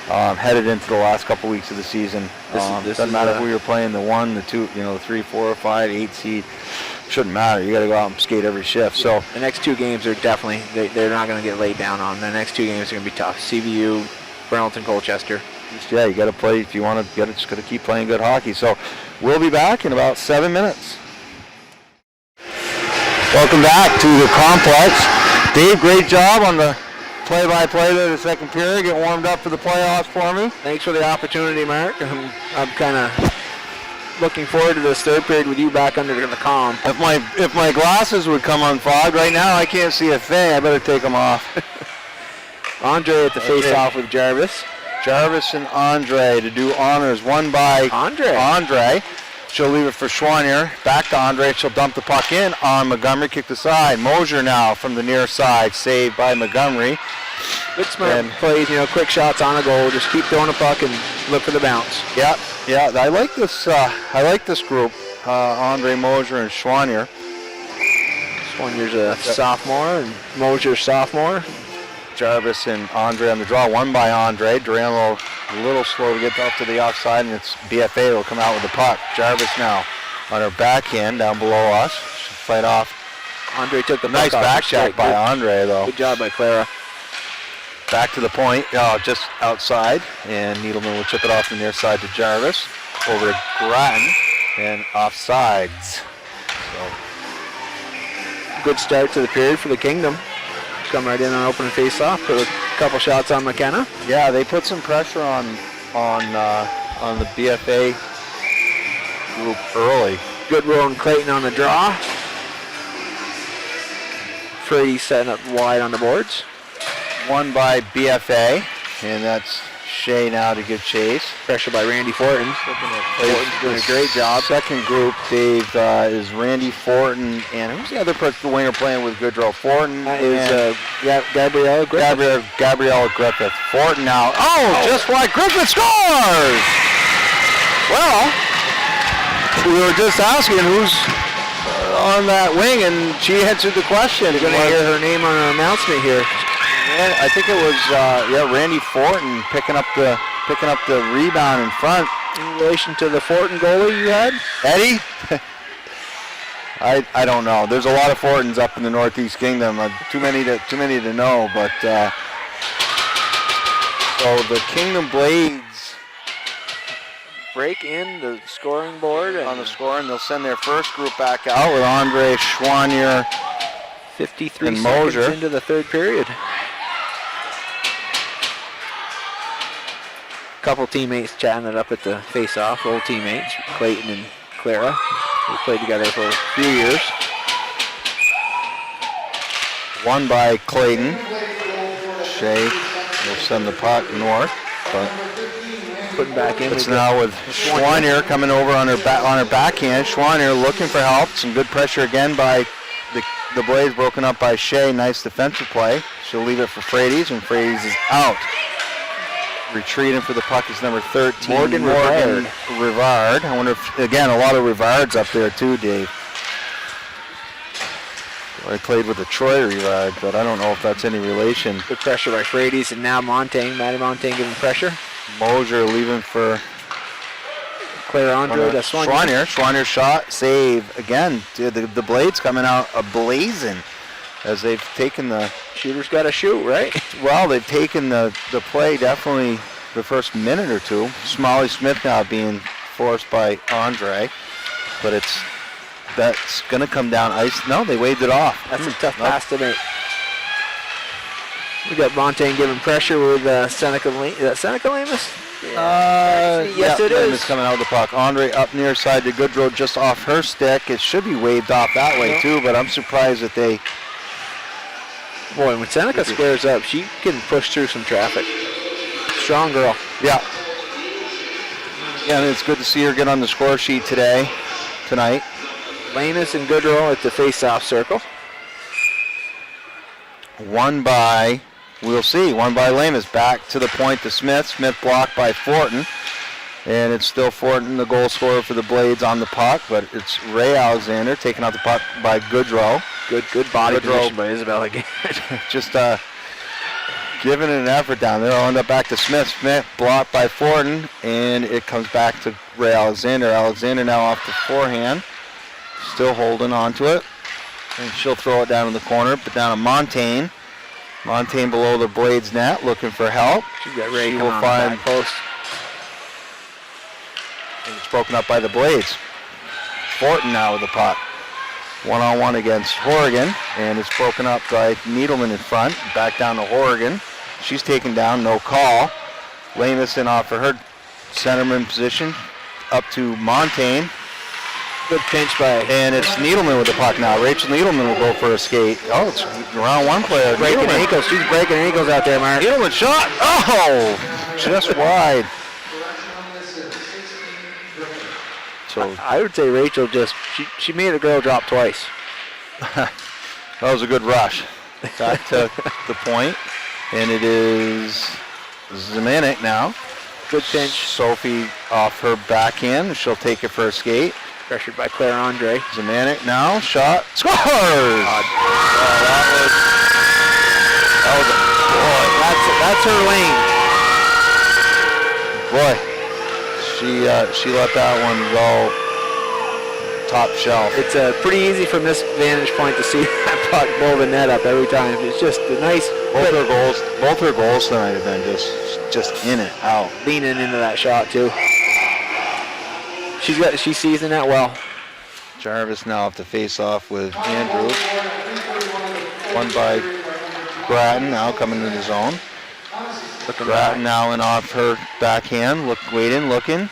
Headed into the last couple weeks of the season. Doesn't matter who you're playing, the 1, the 2, the 3, 4, 5, 8 seed. Shouldn't matter. You got to go out and skate every shift. So the next 2 games are definitely, they're not going to get laid down on. The next 2 games are going to be tough. CVU, Burlington, Colchester. Yeah, you got to play if you want to. Just got to keep playing good hockey. So we'll be back in about 7 minutes. Welcome back to the complex. Dave, great job on the play-by-play there the second period. Get warmed up for the playoffs for me. Thanks for the opportunity, Mark. I'm kind of looking forward to this third period with you back under the comm. If my glasses would come unfogged right now, I can't see a thing. I better take them off. Andre at the face-off with Jarvis. Jarvis and Andre to do honors. One by Andre. She'll leave it for Schwanier. Back to Andre. She'll dump the puck in on Montgomery. Kick the side. Mosier now from the near side. Saved by Montgomery. Good smart plays, quick shots on a goal. Just keep throwing a puck and look for the bounce. Yeah. I like this. I like this group. Andre, Mosier, and Schwanier. Schwanier's a sophomore and Mosier's sophomore. Jarvis and Andre on the draw. One by Andre. Durant a little slow to get up to the offside, and it's BFA will come out with the puck. Jarvis now on her backhand down below us. She'll fight off. Andre took the nice back check by Andre, though. Good job by Clara. Back to the point, just outside, and Needleman will chip it off the near side to Jarvis. Over to Grattan, and offsides. So. Good start to the period for the Kingdom. Come right in on open and face off. Put a couple shots on McKenna. Yeah, they put some pressure on the BFA group early. Goodrow and Clayton on the draw. Frady setting up wide on the boards. One by BFA, and that's Shea now to give chase. Pressure by Randy Fortin. Fortin's doing a great job. Second group, Dave, is Randy Fortin, and who's the other winger playing with Goodrow? Fortin is Gabriella Griffith. Gabriella Griffith. Fortin now. Just like Griffith scores! Well, we were just asking who's on that wing, and she answered the question. You're going to hear her name on an announcement here. Yeah, I think it was Randy Fortin picking up the rebound in front. In relation to the Fortin goalie you had? Eddie? I don't know. There's a lot of Fortins up in the Northeast Kingdom. Too many to know. But so the Kingdom Blades break in the scoring board on the score, and they'll send their first group back out with Andre, Schwanier, 53 and seconds Mosier into the third period. Couple teammates chatting it up at the face-off, old teammates, Clayton and Clara. They played together for a few years. One by Clayton. Shea will send the puck north, but putting back in. It's now with Schwanier coming over on her backhand. Schwanier looking for help. Some good pressure again by the Blades, broken up by Shea. Nice defensive play. She'll leave it for Frades, and Frades is out. Retreating for the puck is number 13, Morgan Rivard. I wonder if, again, a lot of Rivards up there too, Dave. I played with a Troy Rivard, but I don't know if that's any relation. Good pressure by Frades, and now Maddie Montaigne giving pressure. Mosier leaving for Claire Andre to Schwanier. Schwanier shot, save again. The Blades coming out a-blazing as they've taken the... Shooter's got to shoot, right? Well, they've taken the play definitely the first minute or two. Smalley Smith now being forced by Andre, but that's going to come down ice. No, they waved it off. That's a tough pass to make. We got Montaigne giving pressure with Seneca Lamus. Is that Seneca Lamus? Yes, it is. Lamus coming out of the puck. Andre up near side to Goodrow just off her stick. It should be waved off that way too, but I'm surprised that they... Boy, when Seneca squares up, she can push through some traffic. Strong girl. Yeah. And it's good to see her get on the score sheet tonight. Lamus and Goodrow at the face-off circle. One by Lamus. Back to the point to Smith. Smith blocked by Fortin. And it's still Fortin, the goal scorer for the Blades, on the puck, but it's Ray Alexander taking out the puck by Goodrow. Good body position by Isabel again. Just giving it an effort down there. I'll end up back to Smith. Smith blocked by Fortin, and it comes back to Ray Alexander. Alexander now off the forehand, still holding on to it. And she'll throw it down in the corner, but down to Montaigne. Montaigne below the Blades net, looking for help. She's got Ray coming on the back post. And it's broken up by the Blades. Fortin now with the puck. One-on-one against Horrigan, and it's broken up by Needleman in front. Back down to Horrigan. She's taken down, no call. Lamus in off for her centerman position. up to Montaigne. Good pinch by. And it's Needleman with the puck now. Rachel Needleman will go for a skate. Oh, it's round one player. Breaking Needleman. ankles. She's breaking ankles out there, Mark. Needleman shot. Oh, just wide. So I would say Rachel she made a girl drop twice. that was a good rush. Back to the point, and it is Zemanek now. Good pinch. Sophie off her backhand. She'll take it for a skate. Pressured by Claire Andre. Zemanek now, shot, scores! That was a, boy, That's her lane. she let that one go top shelf. It's pretty easy from this vantage point to see that puck blow the net up every time. It's just a nice. Both her goals tonight have been just in it, out. Leaning into that shot too. She's seasoned that well. Jarvis now have to face off with Andrews. Won by Grattan now coming into the zone. Grattan now in off her backhand. Looking.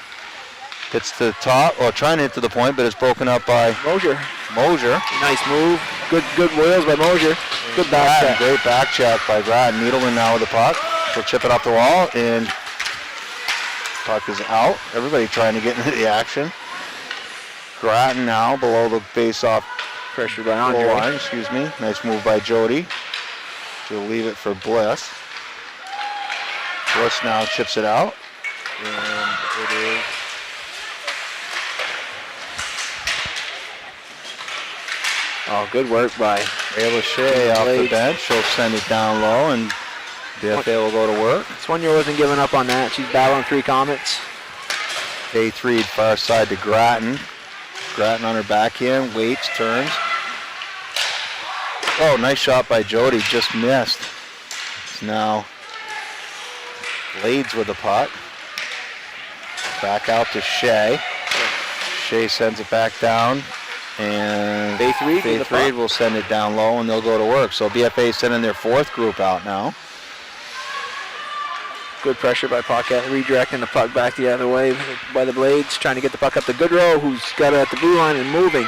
Hits to the top, trying to hit to the point, but it's broken up by Mosier. Nice move. Good wheels by Mosier. Good back check. Great back check by Grattan. Needleman now with the puck. She'll chip it off the wall, and puck is out. Everybody trying to get into the action. Grattan now below the face-off Pressure by Andre. line. Excuse me. Nice move by Jody. She'll leave it for Bliss. Bliss now chips it out, and it is. Oh, good work by Ayla Shea off the bench. She'll send it down low, and BFA will go to work. Sonia wasn't giving up on that. She's battling 3 Comets. A3 far side to Grattan. Grattan on her backhand, waits, turns. Oh, nice shot by Jody, just missed. It's now Blades with the puck. Back out to Shea. Shea sends it back down. And Faith will send it down low, and they'll go to work. So BFA sending their 4th group out now. Good pressure by Paquette, redirecting the puck back the other way by the Blades, trying to get the puck up to Goodrow, who's got it at the blue line and moving.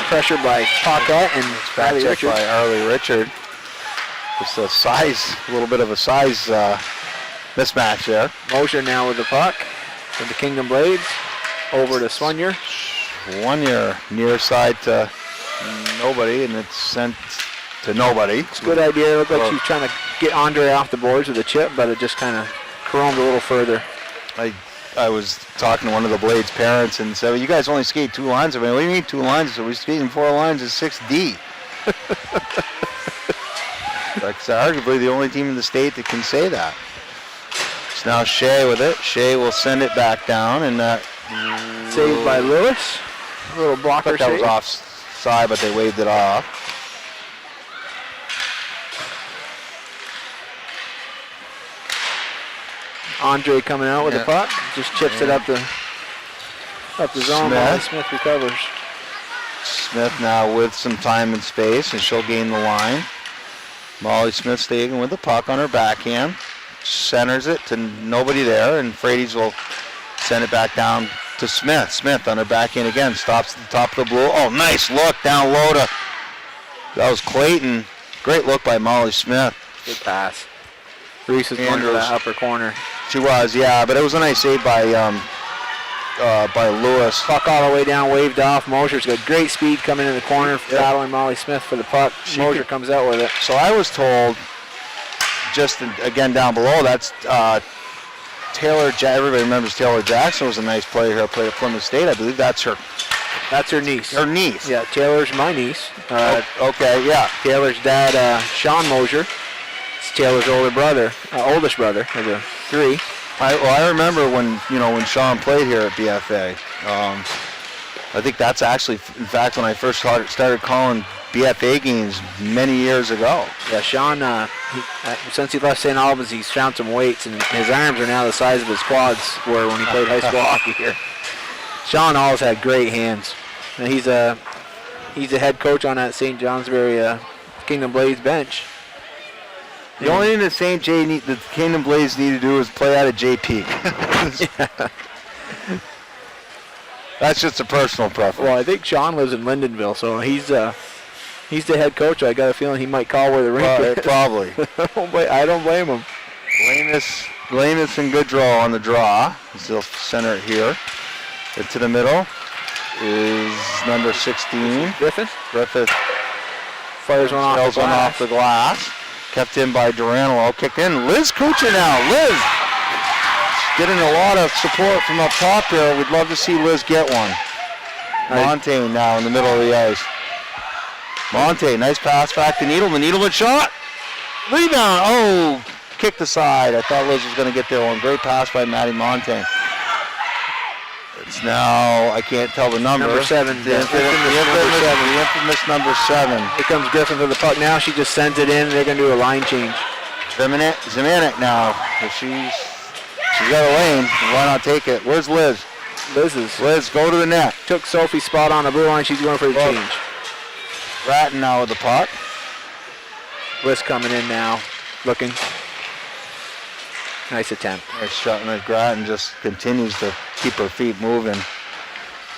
Pressure by Paquette and Back check by Arlie Richard. Just a little bit of a size mismatch there. Mosher now with the puck from the Kingdom Blades, over to Swanier. Swanier near side to nobody, and it's sent to nobody. It's a good idea. It looked like she was trying to get Andre off the boards with a chip, but it just kind of chromed a little further. I was talking to one of the Blades parents and said, well, you guys only skate 2 lines. I mean, what do you mean 2 lines? So we're skating 4 lines is 6D. That's arguably the only team in the state that can say that. It's now Shea with it. Shea will send it back down, and that saved by Lewis. A little blocker that save. was offside, but they waved it off. Andre coming out with the puck, just chips it up the zone. Molly Smith recovers. Smith now with some time and space, and she'll gain the line. Molly Smith staying with the puck on her backhand, centers it to nobody there, and Frades will send it back down to Smith. Smith on her backhand again, stops at the top of the blue. Oh, nice look down low to, that was Clayton. Great look by Molly Smith. Good pass. Reese was going to that upper corner. She was, yeah, but it was a nice save by Lewis. Puck all the way down, waved off. Mosher's got great speed coming in the corner, battling Molly Smith for the puck. Mosher comes out with it. So I was told, just again down below, that's Taylor. Everybody remembers Taylor Jackson was a nice player here. Played at Plymouth State. I believe that's her. That's her niece. Her niece. Yeah, Taylor's my niece. Okay, yeah. Taylor's dad, Sean Mosher. It's Taylor's oldest brother of the 3. I remember when Sean played here at BFA. I think that's actually, in fact, when I first started calling BFA games many years ago. Yeah, Sean, since he left St. Albans, he's found some weights, and his arms are now the size of his quads were when he played high school hockey here. Sean always had great hands. And he's a head coach on that St. Johnsbury Kingdom Blades bench. The only thing that the Kingdom Blades need to do is play out of JP. That's just a personal preference. Well, I think Sean lives in Lindenville, so he's the head coach. I got a feeling he might call where the rink is. Probably. I don't blame him. Lanus in good draw on the draw. He'll center it here. Into the middle is number 16. Griffith Fires one off the glass. Kept in by Duranolo. Kicked in. Liz Kuchar now. Liz getting a lot of support from up top here. We'd love to see Liz get one. Montaigne now in the middle of the ice. Montaigne, nice pass back to Needleman. Needleman shot. Rebound. Oh, kicked aside. I thought Liz was going to get there one. Great pass by Maddie Montaigne. It's now, I can't tell the number. Number 7. The infamous number 7. Here comes Griffin for the puck now. She just sends it in. They're going to do a line change. Zemanek now. If she's got a lane. Why not take it? Where's Liz? Liz, go to the net. Took Sophie's spot on the blue line. She's going for the change. Grattan now with the puck. Liz coming in now. Looking. Nice attempt. Nice shot. And Grattan just continues to keep her feet moving.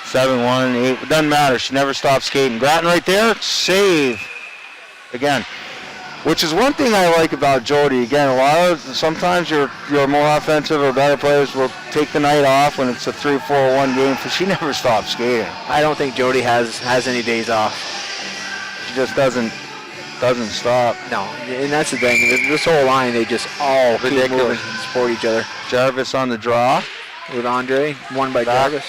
7-1, 8. It doesn't matter. She never stops skating. Grattan right there. Save. Again. Which is one thing I like about Jody. Again, sometimes your more offensive or better players will take the night off when it's a 3-4-1 game, but she never stops skating. I don't think Jody has any days off. She just doesn't stop. No, and that's the thing. This whole line, they just all keep moving and support each other. Jarvis on the draw. With Andre, won by Jarvis.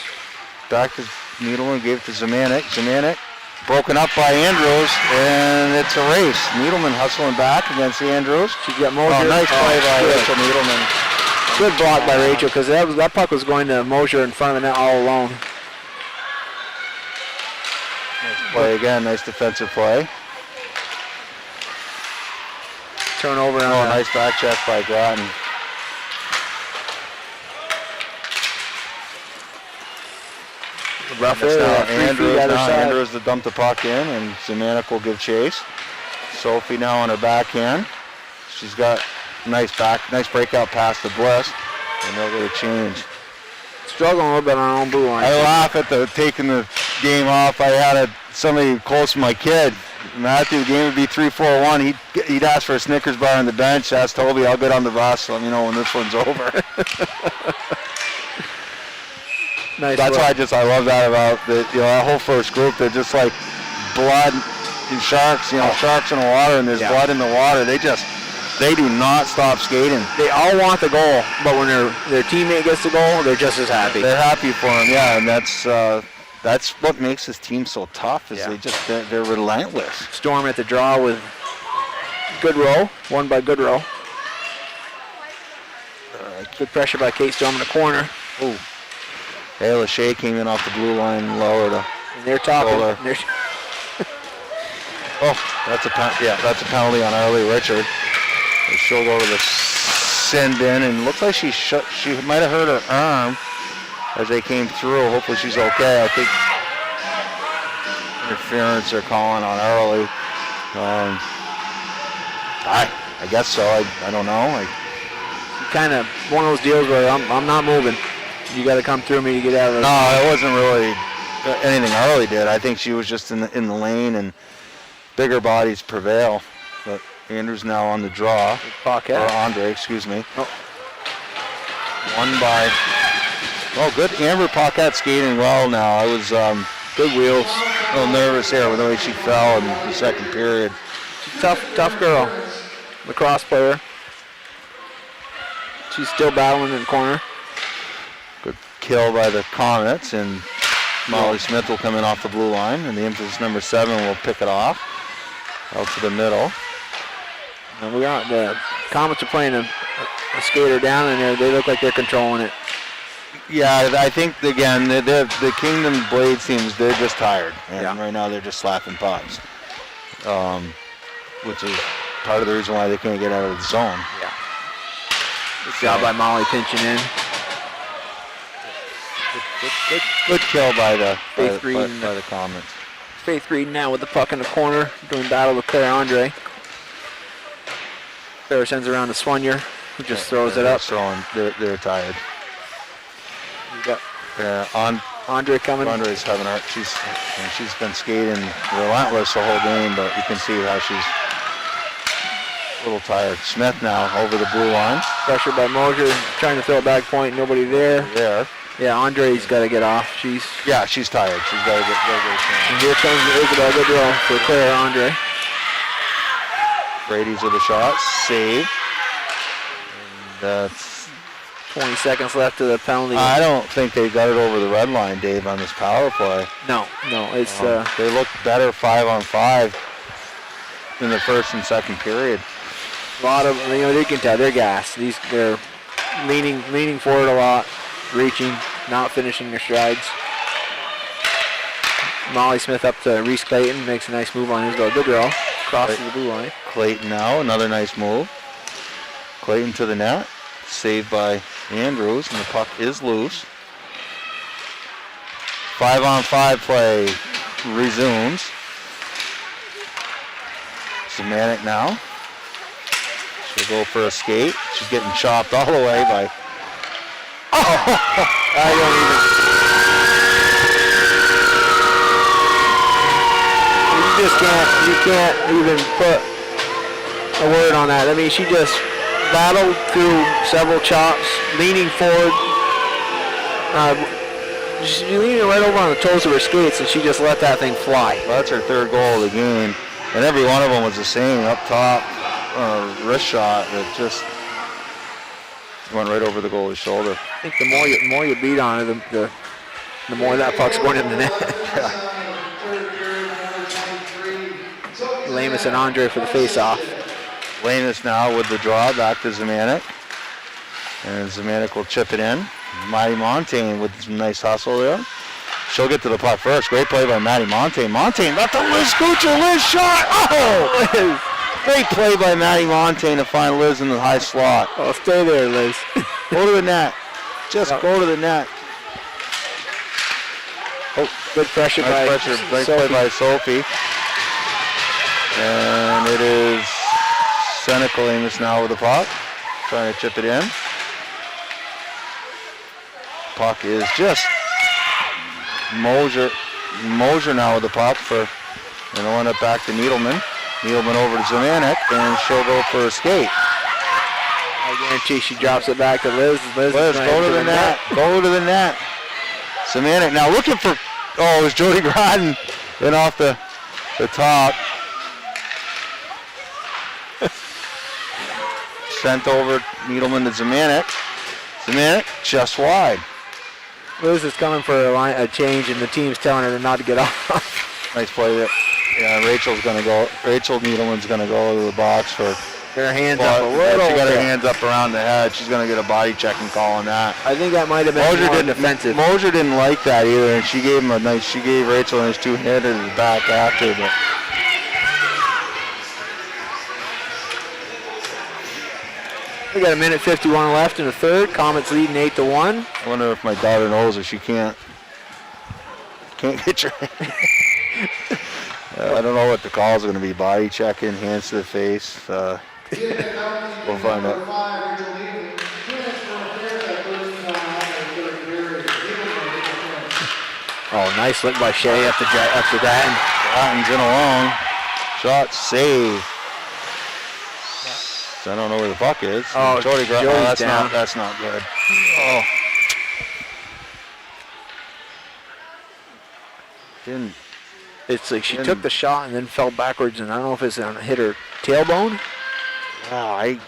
Back to Needleman, gave it to Zemanek. Zemanek broken up by Andrews, and it's a race. Needleman hustling back against Andrews. She's got Mosier. Oh, nice play by Rachel Needleman. Good block by Rachel, because that puck was going to Mosier in front of the net all alone. Nice play again, nice defensive play. Turnover on nice back check by Grattan. Rough Andrews to dump the puck in, and Zemanek will give chase. Sophie now on her backhand. She's got nice breakout pass to Bliss, and they'll get a change. Struggling a little bit on her own blue line. I laugh at taking the game off. I had somebody close to my kid. Matthew, the game would be 3-4-1. He'd ask for a Snickers bar on the bench. Ask Toby, I'll get on the bus. Let me know when this one's over. Nice. That's why I love that about that whole first group. They're just like blood and sharks. Sharks in the water, and there's blood in the water. They do not stop skating. They all want the goal, but when their teammate gets the goal, they're just as happy. They're happy for him, yeah, and that's what makes this team so tough. Is they're relentless. Storm at the draw with Goodrow, won by Goodrow. Good pressure by Kate Storm in the corner. Ooh. Hey, Lachey came in off the blue line and lowered a and they're topping. That's a penalty on Arlie Richard. She'll go to the send in, and looks like she might have hurt her arm as they came through. Hopefully she's okay. I think interference they're calling on Arlie. I guess so. I don't know. Kind of one of those deals where I'm not moving. You got to come through me to get out of there. No, it wasn't really anything Arlie did. I think she was just in the lane, and bigger bodies prevail. But Andrews now on the draw. Paquette. Or Andre, excuse me. Won by. Oh, good. Amber Paquette skating well now. I was good wheels. A little nervous there with the way she fell in the second period. Tough girl. Lacrosse player. She's still battling in the corner. Good kill by the Comets, and Molly Smith will come in off the blue line, and the emphasis number 7 will pick it off out to the middle. And the Comets are playing a skater down in there. They look like they're controlling it. Yeah, I think again the Kingdom Blades teams, they're just tired, and right now they're just slapping pucks, which is part of the reason why they can't get out of the zone. Yeah. Good job by Molly pinching in. Good kill by the Comets. Faith Reed now with the puck in the corner, doing battle with Claire Andre. Claire sends around to Swanier, who just throws it up. They're tired. You got Andre coming. Andre's having her. She's been skating relentless the whole game, but you can see how she's a little tired. Smith now over the blue line. Pressure by Mosier, trying to throw a back point. Nobody there. There. Yeah, Andre's got to get off. She's tired. She's got to get. And here comes Isabel. Good roll for Claire Andre. Brady's with a shot. Save. And that's 20 seconds left to the penalty. I don't think they got it over the red line, Dave, on this power play. No, it's they looked better 5-on-5 in the first and second period. a lot of, you can tell they're gassed. They're leaning forward a lot, reaching, not finishing their strides. Molly Smith up to Reese Clayton, makes a nice move on Isabel. Good roll, crosses the blue line. Clayton now, another nice move. Clayton to the net, saved by Andrews, and the puck is loose. 5-on-5 play resumes. Zemanek now. She'll go for a skate. She's getting chopped all the way by... I don't even... You can't even put a word on that. I mean, she just battled through several chops, leaning forward. She's leaning right over on the toes of her skates, and she just let that thing fly. Well, that's her third goal of the game, and every one of them was the same. Up top, wrist shot that just went right over the goalie's shoulder. I think the more you beat on it, the more that puck's going in the net. Lamus and Andre for the face-off. Lamus now with the draw back to Zemanek, and Zemanek will chip it in. Maddie Montaigne with some nice hustle there. She'll get to the puck first. Great play by Maddie Montaigne. Montaigne left to Liz Scoocher. Liz shot. Oh, Liz. Great play by Maddie Montaigne to find Liz in the high slot. Oh, stay there, Liz. Go to the net. Just go to the net. Oh, good pressure by Nice play by Sophie. And it is Seneca Lamus now with the puck. Trying to chip it in. Puck is just Mosier now with the puck and throwing it back to Needleman. Needleman over to Zemanek, and she'll go for a skate. I guarantee she drops it back to Liz. Liz go to the net. Go to the net. Zemanek now looking for, it was Jody Groton in off the top. Sent over Needleman to Zemanek. Zemanek just wide. Liz is coming for a change, and the team's telling her not to get off. Nice play there. Yeah, Rachel Needleman's going to go to the box for... Her hands up a little. She got her hands up around the head. She's going to get a body checking call on that. I think that might have been more defensive. Mosier didn't like that either, and she gave Rachel a nice two-hander to the back after, but... We got a minute 51 left in the third. Comets leading 8-1. I wonder if my daughter knows if she can't get your... I don't know what the calls are going to be. Body checking, hands to the face. We'll find out. Oh, nice look by Shea after that. Gratton's in alone. Shot save. I don't know where the puck is. Oh, Jody Gratton. down. That's not good. Oh. Didn't. It's like she took the shot and then fell backwards, and I don't know if it's hit her tailbone. Wow,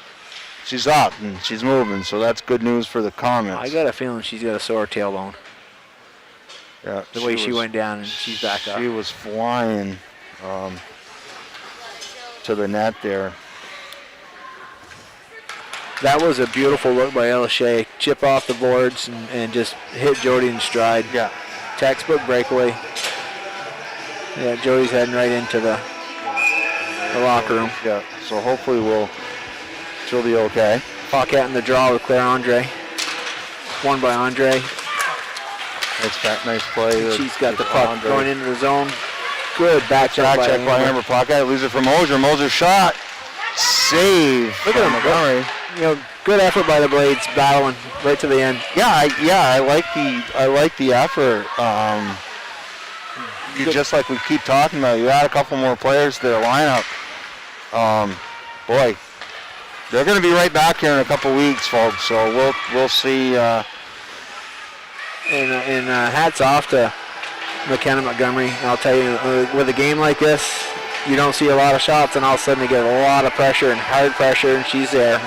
she's up and she's moving, so that's good news for the Comets. I got a feeling she's got a sore tailbone. Yeah, the way she went down and she's back up. She was flying to the net there. That was a beautiful look by Ella Shea. Chip off the boards and just hit Jody in stride. Yeah. Textbook breakaway. Yeah, Jody's heading right into the locker room. Yeah, so hopefully she'll be okay. Pocket in the draw with Claire Andre. Won by Andre. Nice play. She's got the puck going into the zone. Good back check by Amber. Pocket, lose it from Mosier. Mosier shot. Save. Look at him. good effort by the Blades, battling right to the end. I like the effort. Just like we keep talking about, you add a couple more players to their lineup. Boy, they're going to be right back here in a couple weeks, folks. So we'll see. And hats off to McKenna Montgomery. And I'll tell you, with a game like this, you don't see a lot of shots, and all of a sudden they get a lot of pressure and hard pressure, and she's there.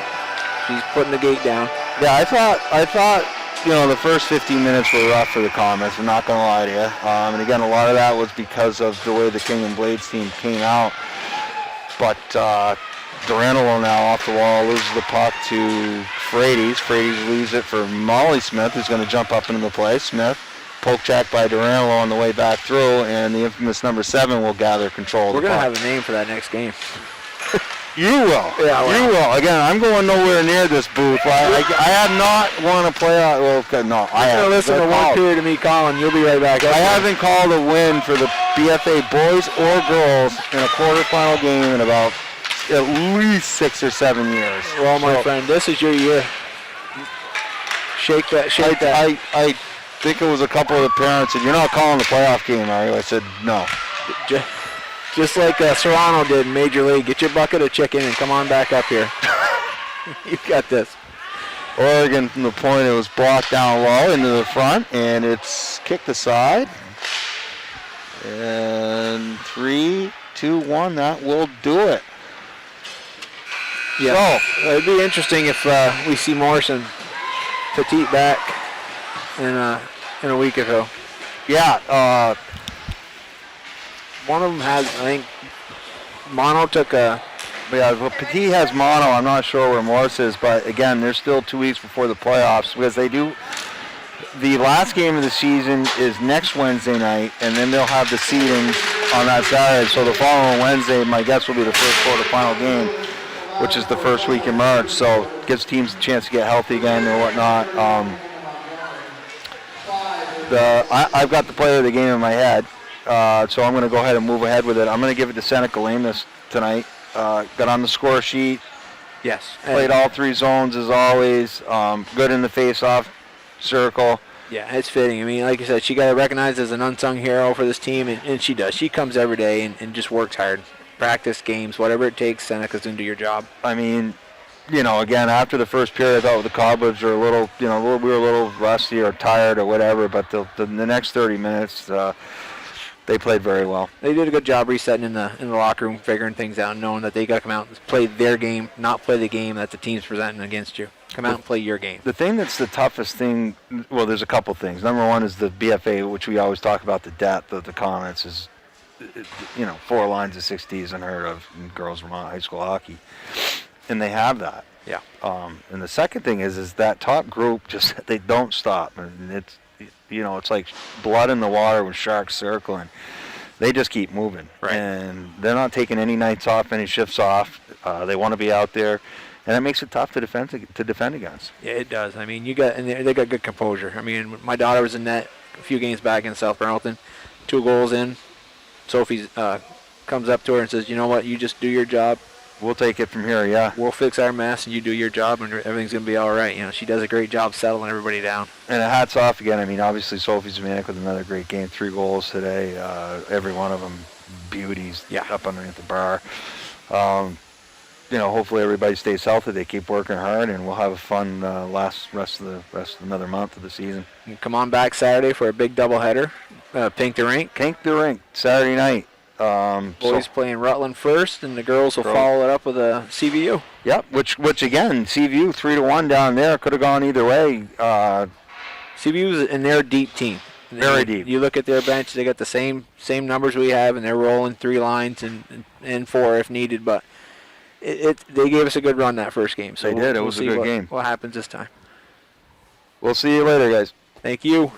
She's putting the gate down. Yeah, I thought the first 15 minutes were rough for the Comets. I'm not going to lie to you. And again, a lot of that was because of the way the King and Blades team came out. But Durantolo now off the wall loses the puck to Frades. Frades leaves it for Molly Smith, who's going to jump up into the play. Smith, poke check by Durantolo on the way back through, and the infamous number 7 will gather control of the puck. We're going to have a name for that next game. You will. Yeah, you will. Again, I'm going nowhere near this booth. I have not won a playoff. Well, no, I haven't. Listen to one period of me calling. You'll be right back. I haven't called a win for the BFA boys or girls in a quarterfinal game in about at least 6 or 7 years. Well, my friend, this is your year. Shake that. I think it was a couple of the parents said, "You're not calling the playoff game, are you?" I said, "No." Just like Serrano did in Major League. Get your bucket of chicken and come on back up here. You got this. Oregon from the point, it was blocked down low into the front, and it's kicked aside. And 3, 2, 1, that will do it. Yeah. So it'd be interesting if we see Morrison Petit back in a week or so. Yeah. One of them has, I think, Mono took a... Yeah, well, Petit has mono. I'm not sure where Morris is, but again, there's still 2 weeks before the playoffs because they do. The last game of the season is next Wednesday night, and then they'll have the seedings on that Saturday. So the following Wednesday, my guess will be the first quarterfinal game, which is the first week in March. So it gives teams a chance to get healthy again and whatnot. I've got the player of the game in my head. So I'm going to go ahead and move ahead with it. I'm going to give it to Seneca Lamus tonight. Got on the score sheet. Yes. Played all 3 zones as always. Good in the face-off circle. Yeah, it's fitting. I mean, like I said, she got recognized as an unsung hero for this team, and she does. She comes every day and just works hard. Practice, games, whatever it takes, Seneca's going to do your job. I mean, again, after the first period, I thought the Cobwebs were a little, we were a little rusty or tired or whatever, but the next 30 minutes, they played very well. They did a good job resetting in the locker room, figuring things out, knowing that they got to come out and play their game, not play the game that the team's presenting against you. Come out and play your game. The thing that's the toughest thing, well, there's a couple things. Number one is the BFA, which we always talk about the depth of the Comets is, 4 lines of 60 is unheard of in girls Vermont high school hockey, and they have that. Yeah. And the second thing is that top group they don't stop, and it's. It's like blood in the water with sharks circling. They just keep moving. Right. And they're not taking any nights off, any shifts off. They want to be out there. And it makes it tough to defend against. Yeah, it does. I mean, they got good composure. I mean, my daughter was in net a few games back in South Burlington. 2 goals in. Sophie comes up to her and says, "You know what? You just do your job. We'll take it from here, yeah. We'll fix our mess, and you do your job, and everything's going to be all right." She does a great job settling everybody down. And hats off again. I mean, obviously, Sophie Zemanek with another great game. 3 goals today. Every one of them beauties up underneath the bar. Hopefully everybody stays healthy. They keep working hard, and we'll have a fun rest of another month of the season. Come on back Saturday for a big doubleheader. Pink the Rink, Saturday night. Boys playing Rutland first, and the girls will follow it up with a CVU. Yep, which again, CVU 3-1 down there could have gone either way. CVU's in their deep team. Very deep. You look at their bench; they got the same numbers we have, and they're rolling 3 lines and 4 if needed. But they gave us a good run that first game. So they did. It was a good game. What happens this time? We'll see you later, guys. Thank you.